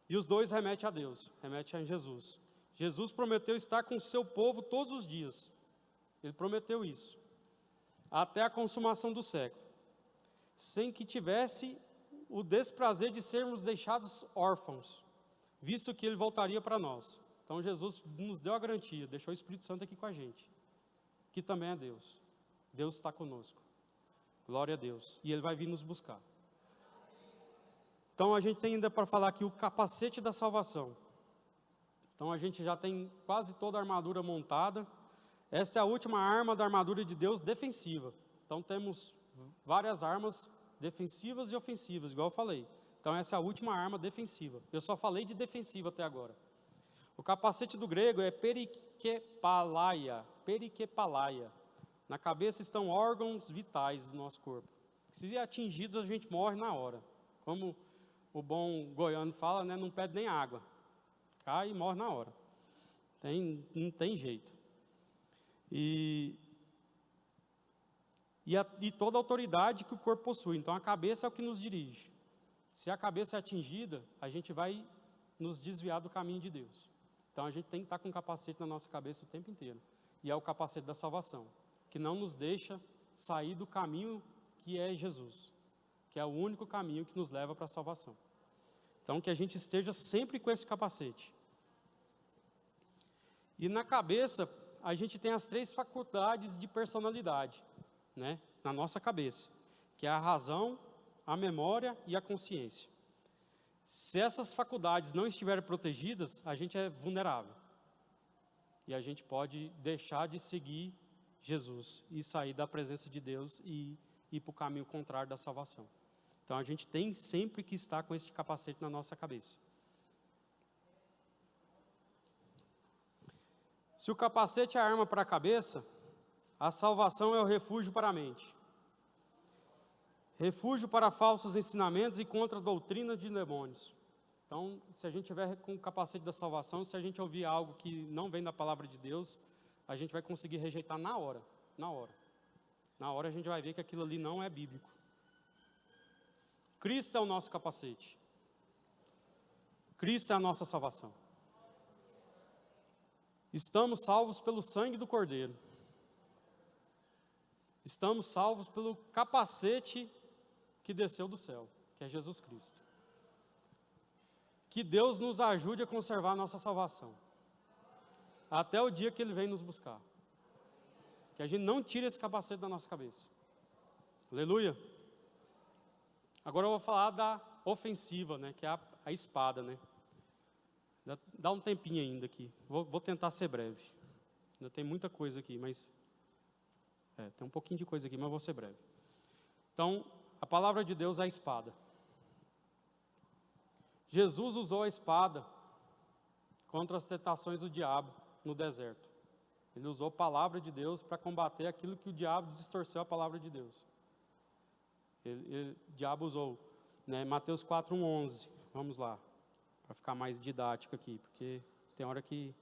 E os 2 remetem a Deus, remetem a Jesus. Jesus prometeu estar com o seu povo todos os dias. Ele prometeu isso. Até a consumação do século. Sem que tivesse o desprazer de sermos deixados órfãos, visto que Ele voltaria para nós. Então Jesus nos deu a garantia, deixou o Espírito Santo aqui com a gente, que também é Deus. Deus está conosco. Glória a Deus. E Ele vai vir nos buscar. Então a gente tem ainda para falar aqui o capacete da salvação. Então a gente já tem quase toda a armadura montada. Esta é a última arma da armadura de Deus defensiva. Então temos várias armas defensivas e ofensivas, igual eu falei. Então essa é a última arma defensiva. Eu só falei de defensiva até agora. O capacete do grego é perikepalaia. Na cabeça estão órgãos vitais do nosso corpo. Se atingidos, a gente morre na hora. Como o bom goiano fala, né, não pede nem água. Cai e morre na hora. Não tem jeito. E toda a autoridade que o corpo possui. Então a cabeça é o que nos dirige. Se a cabeça é atingida, a gente vai nos desviar do caminho de Deus. Então a gente tem que estar com um capacete na nossa cabeça o tempo inteiro. E é o capacete da salvação, que não nos deixa sair do caminho que é Jesus, que é o único caminho que nos leva para a salvação. Então, que a gente esteja sempre com esse capacete. E na cabeça, a gente tem as 3 faculdades de personalidade, né? Na nossa cabeça, que é a razão, a memória e a consciência. Se essas faculdades não estiverem protegidas, a gente é vulnerável. E a gente pode deixar de seguir Jesus e sair da presença de Deus e ir para o caminho contrário da salvação. Então a gente tem sempre que estar com esse capacete na nossa cabeça. Se o capacete é a arma para a cabeça, a salvação é o refúgio para a mente. Refúgio para falsos ensinamentos e contra a doutrina de demônios. Então, se a gente tiver com o capacete da salvação, se a gente ouvir algo que não vem da palavra de Deus, a gente vai conseguir rejeitar na hora, na hora. Na hora a gente vai ver que aquilo ali não é bíblico. Cristo é o nosso capacete. Cristo é a nossa salvação. Estamos salvos pelo sangue do Cordeiro. Estamos salvos pelo capacete que desceu do céu, que é Jesus Cristo. Que Deus nos ajude a conservar a nossa salvação, até o dia que Ele vem nos buscar. Que a gente não tire esse capacete da nossa cabeça. Aleluia. Agora eu vou falar da ofensiva, né, que é a espada, né. Dá um tempinho ainda aqui, vou tentar ser breve. Ainda tem muita coisa aqui, mas... tem um pouquinho de coisa aqui, mas vou ser breve. Então, a palavra de Deus é a espada. Jesus usou a espada contra as tentações do diabo no deserto. Ele usou a palavra de Deus para combater aquilo que o diabo distorceu a palavra de Deus. O diabo usou, né, Mateus 4:11, vamos lá, para ficar mais didático aqui, porque tem hora que...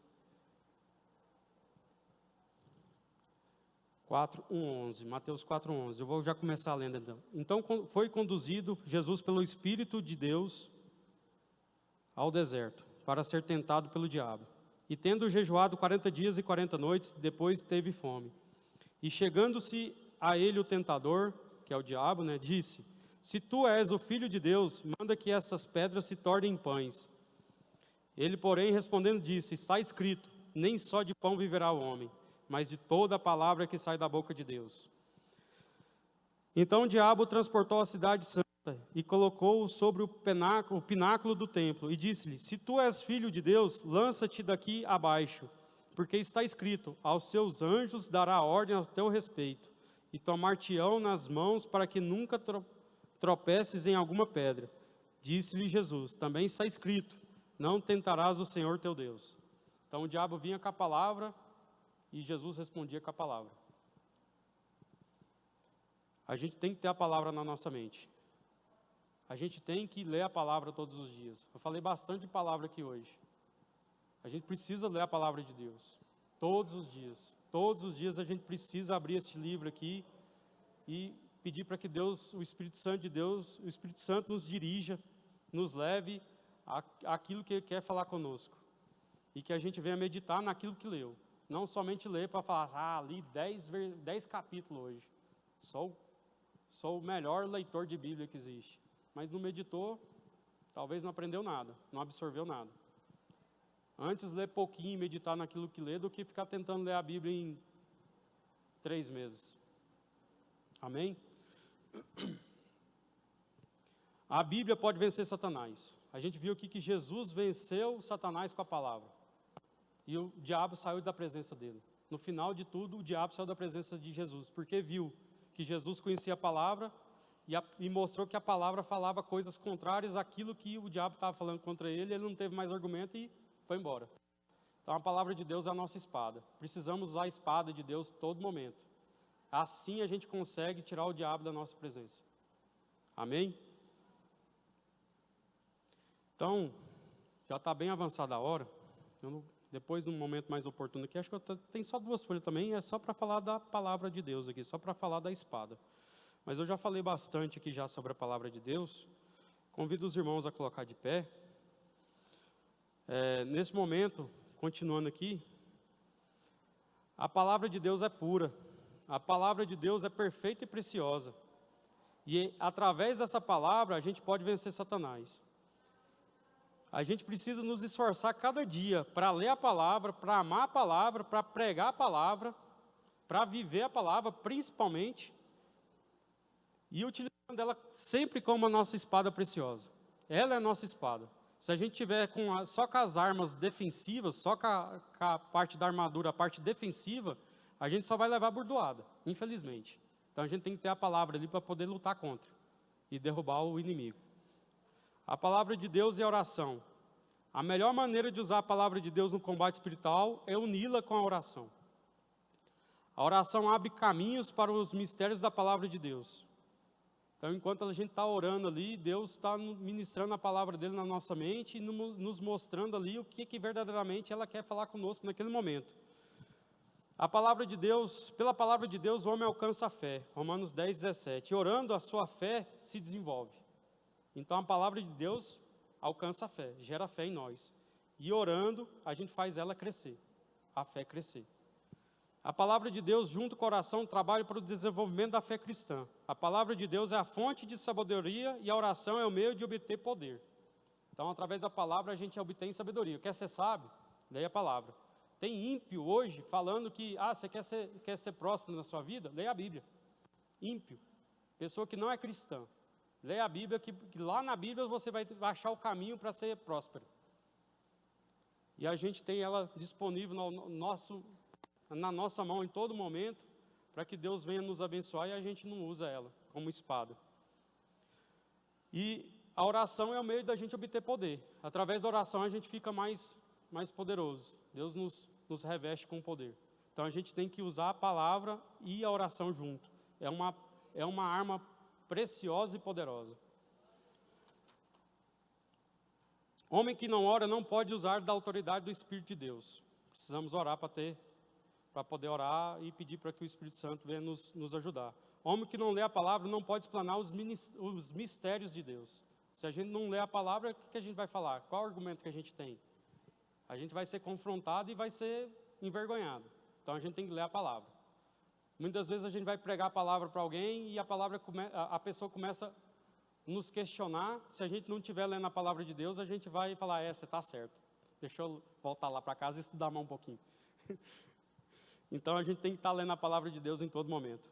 4:11, Mateus 4:11, eu vou já começar lendo então. Então foi conduzido Jesus pelo Espírito de Deus ao deserto, para ser tentado pelo diabo. E tendo jejuado 40 dias e 40 noites, depois teve fome. E chegando-se a ele o tentador, que é o diabo, né, disse: se tu és o Filho de Deus, manda que essas pedras se tornem pães. Ele, porém, respondendo, disse: está escrito, nem só de pão viverá o homem, mas de toda a palavra que sai da boca de Deus. Então o diabo transportou a cidade santa e colocou-o sobre o pináculo do templo e disse-lhe: se tu és filho de Deus, lança-te daqui abaixo, porque está escrito: aos seus anjos dará ordem ao teu respeito, e tomar-te-ão nas mãos para que nunca tropeces em alguma pedra. Disse-lhe Jesus: também está escrito: não tentarás o Senhor teu Deus. Então o diabo vinha com a palavra e Jesus respondia com a palavra. A gente tem que ter a palavra na nossa mente. A gente tem que ler a palavra todos os dias. Eu falei bastante de palavra aqui hoje. A gente precisa ler a palavra de Deus. Todos os dias. Todos os dias a gente precisa abrir este livro aqui e pedir para que Deus, o Espírito Santo de Deus, o Espírito Santo nos dirija, nos leve àquilo que Ele quer falar conosco. E que a gente venha meditar naquilo que leu. Não somente ler para falar: li 10 capítulos hoje. Sou o melhor leitor de Bíblia que existe. Mas não meditou, talvez não aprendeu nada, não absorveu nada. Antes ler pouquinho e meditar naquilo que lê, do que ficar tentando ler a Bíblia em 3 meses. Amém? A Bíblia pode vencer Satanás. A gente viu aqui que Jesus venceu Satanás com a palavra. E o diabo saiu da presença dele. No final de tudo, o diabo saiu da presença de Jesus, porque viu que Jesus conhecia a palavra e mostrou que a palavra falava coisas contrárias àquilo que o diabo estava falando contra ele. Ele não teve mais argumento e foi embora. Então a palavra de Deus é a nossa espada. Precisamos usar a espada de Deus todo momento. Assim a gente consegue tirar o diabo da nossa presença. Amém? Então, já está bem avançada a hora. Depois, num momento mais oportuno aqui, acho que tem só 2 folhas também, é só para falar da palavra de Deus aqui, só para falar da espada. Mas eu já falei bastante aqui já sobre a palavra de Deus. Convido os irmãos a colocar de pé. Nesse momento, continuando aqui, a palavra de Deus é pura, A palavra de Deus é perfeita e preciosa. E através dessa palavra a gente pode vencer Satanás. A gente precisa nos esforçar cada dia para ler a palavra, para amar a palavra, para pregar a palavra, para viver a palavra, principalmente, e utilizando ela sempre como a nossa espada preciosa. Ela é a nossa espada. Se a gente tiver só com as armas defensivas, só com a parte da armadura, a parte defensiva, a gente só vai levar bordoada, infelizmente. Então a gente tem que ter a palavra ali para poder lutar contra e derrubar o inimigo. A palavra de Deus e a oração. A melhor maneira de usar a palavra de Deus no combate espiritual é uni-la com a oração. A oração abre caminhos para os mistérios da palavra de Deus. Então, enquanto a gente está orando ali, Deus está ministrando a palavra dele na nossa mente e nos mostrando ali o que verdadeiramente ela quer falar conosco naquele momento. A palavra de Deus, pela palavra de Deus, o homem alcança a fé. Romanos 10, 17. Orando, a sua fé se desenvolve. Então, a palavra de Deus alcança a fé, gera fé em nós. E orando, a gente faz ela crescer, a fé crescer. A palavra de Deus, junto com a oração, trabalha para o desenvolvimento da fé cristã. A palavra de Deus é a fonte de sabedoria e a oração é o meio de obter poder. Então, através da palavra, a gente obtém sabedoria. Quer ser sábio? Leia a palavra. Tem ímpio hoje falando que, você quer ser próspero na sua vida? Leia a Bíblia. Ímpio. Pessoa que não é cristã. Leia a Bíblia, que lá na Bíblia você vai achar o caminho para ser próspero. E a gente tem ela disponível na nossa mão em todo momento, para que Deus venha nos abençoar e a gente não usa ela como espada. E a oração é o meio da gente obter poder. Através da oração a gente fica mais poderoso. Deus nos reveste com poder. Então a gente tem que usar a palavra e a oração junto. É uma arma preciosa e poderosa. Homem que não ora não pode usar da autoridade do Espírito de Deus. Precisamos orar para poder orar e pedir para que o Espírito Santo venha nos ajudar. Homem que não lê a palavra não pode explanar os mistérios de Deus. Se a gente não lê a palavra, o que a gente vai falar? Qual o argumento que a gente tem? A gente vai ser confrontado e vai ser envergonhado. Então a gente tem que ler a palavra. Muitas vezes a gente vai pregar a palavra para alguém e a pessoa começa a nos questionar. Se a gente não estiver lendo a palavra de Deus, a gente vai falar, você está certo. Deixa eu voltar lá para casa e estudar mais um pouquinho. Então a gente tem que estar lendo a palavra de Deus em todo momento.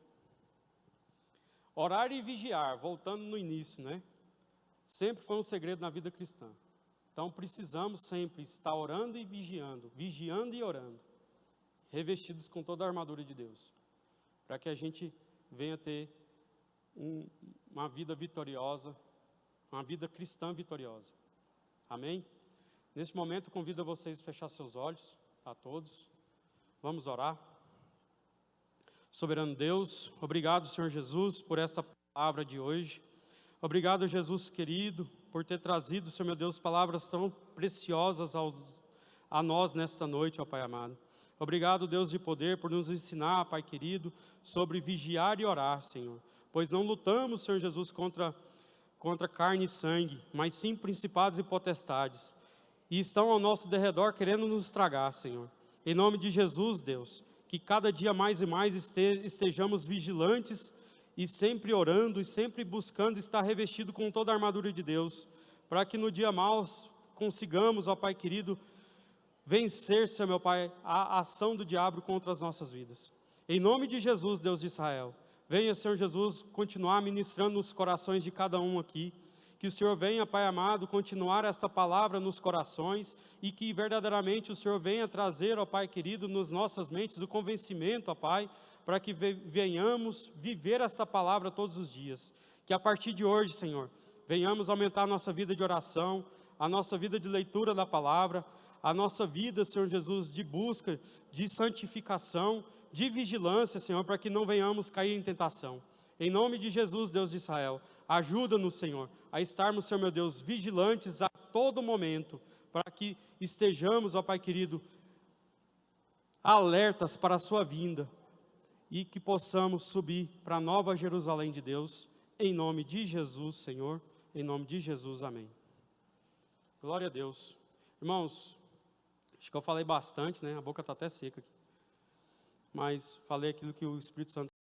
Orar e vigiar, voltando no início, né? Sempre foi um segredo na vida cristã. Então precisamos sempre estar orando e vigiando e orando, revestidos com toda a armadura de Deus, para que a gente venha ter uma vida vitoriosa, uma vida cristã vitoriosa. Amém? Neste momento, convido vocês a fechar seus olhos, a todos. Vamos orar. Soberano Deus, obrigado, Senhor Jesus, por essa palavra de hoje. Obrigado, Jesus querido, por ter trazido, Senhor meu Deus, palavras tão preciosas a nós nesta noite, ó Pai amado. Obrigado, Deus de poder, por nos ensinar, Pai querido, sobre vigiar e orar, Senhor. Pois não lutamos, Senhor Jesus, contra carne e sangue, mas sim principados e potestades. E estão ao nosso derredor querendo nos estragar, Senhor. Em nome de Jesus, Deus, que cada dia mais e mais estejamos vigilantes e sempre orando e sempre buscando estar revestido com toda a armadura de Deus, para que no dia mau consigamos, ó Pai querido, vencer, Senhor meu Pai, a ação do diabo contra as nossas vidas. Em nome de Jesus, Deus de Israel, venha, Senhor Jesus, continuar ministrando nos corações de cada um aqui. Que o Senhor venha, Pai amado, continuar essa palavra nos corações e que verdadeiramente o Senhor venha trazer, ó Pai querido, nas nossas mentes o convencimento, ó Pai, para que venhamos viver essa palavra todos os dias. Que a partir de hoje, Senhor, venhamos aumentar a nossa vida de oração, a nossa vida de leitura da palavra, a nossa vida, Senhor Jesus, de busca, de santificação, de vigilância, Senhor, para que não venhamos cair em tentação. Em nome de Jesus, Deus de Israel, ajuda-nos, Senhor, a estarmos, Senhor meu Deus, vigilantes a todo momento, para que estejamos, ó Pai querido, alertas para a sua vinda, e que possamos subir para a nova Jerusalém de Deus, em nome de Jesus, Senhor, em nome de Jesus, amém. Glória a Deus. Irmãos, acho que eu falei bastante, né? A boca está até seca aqui. mas falei aquilo que o Espírito Santo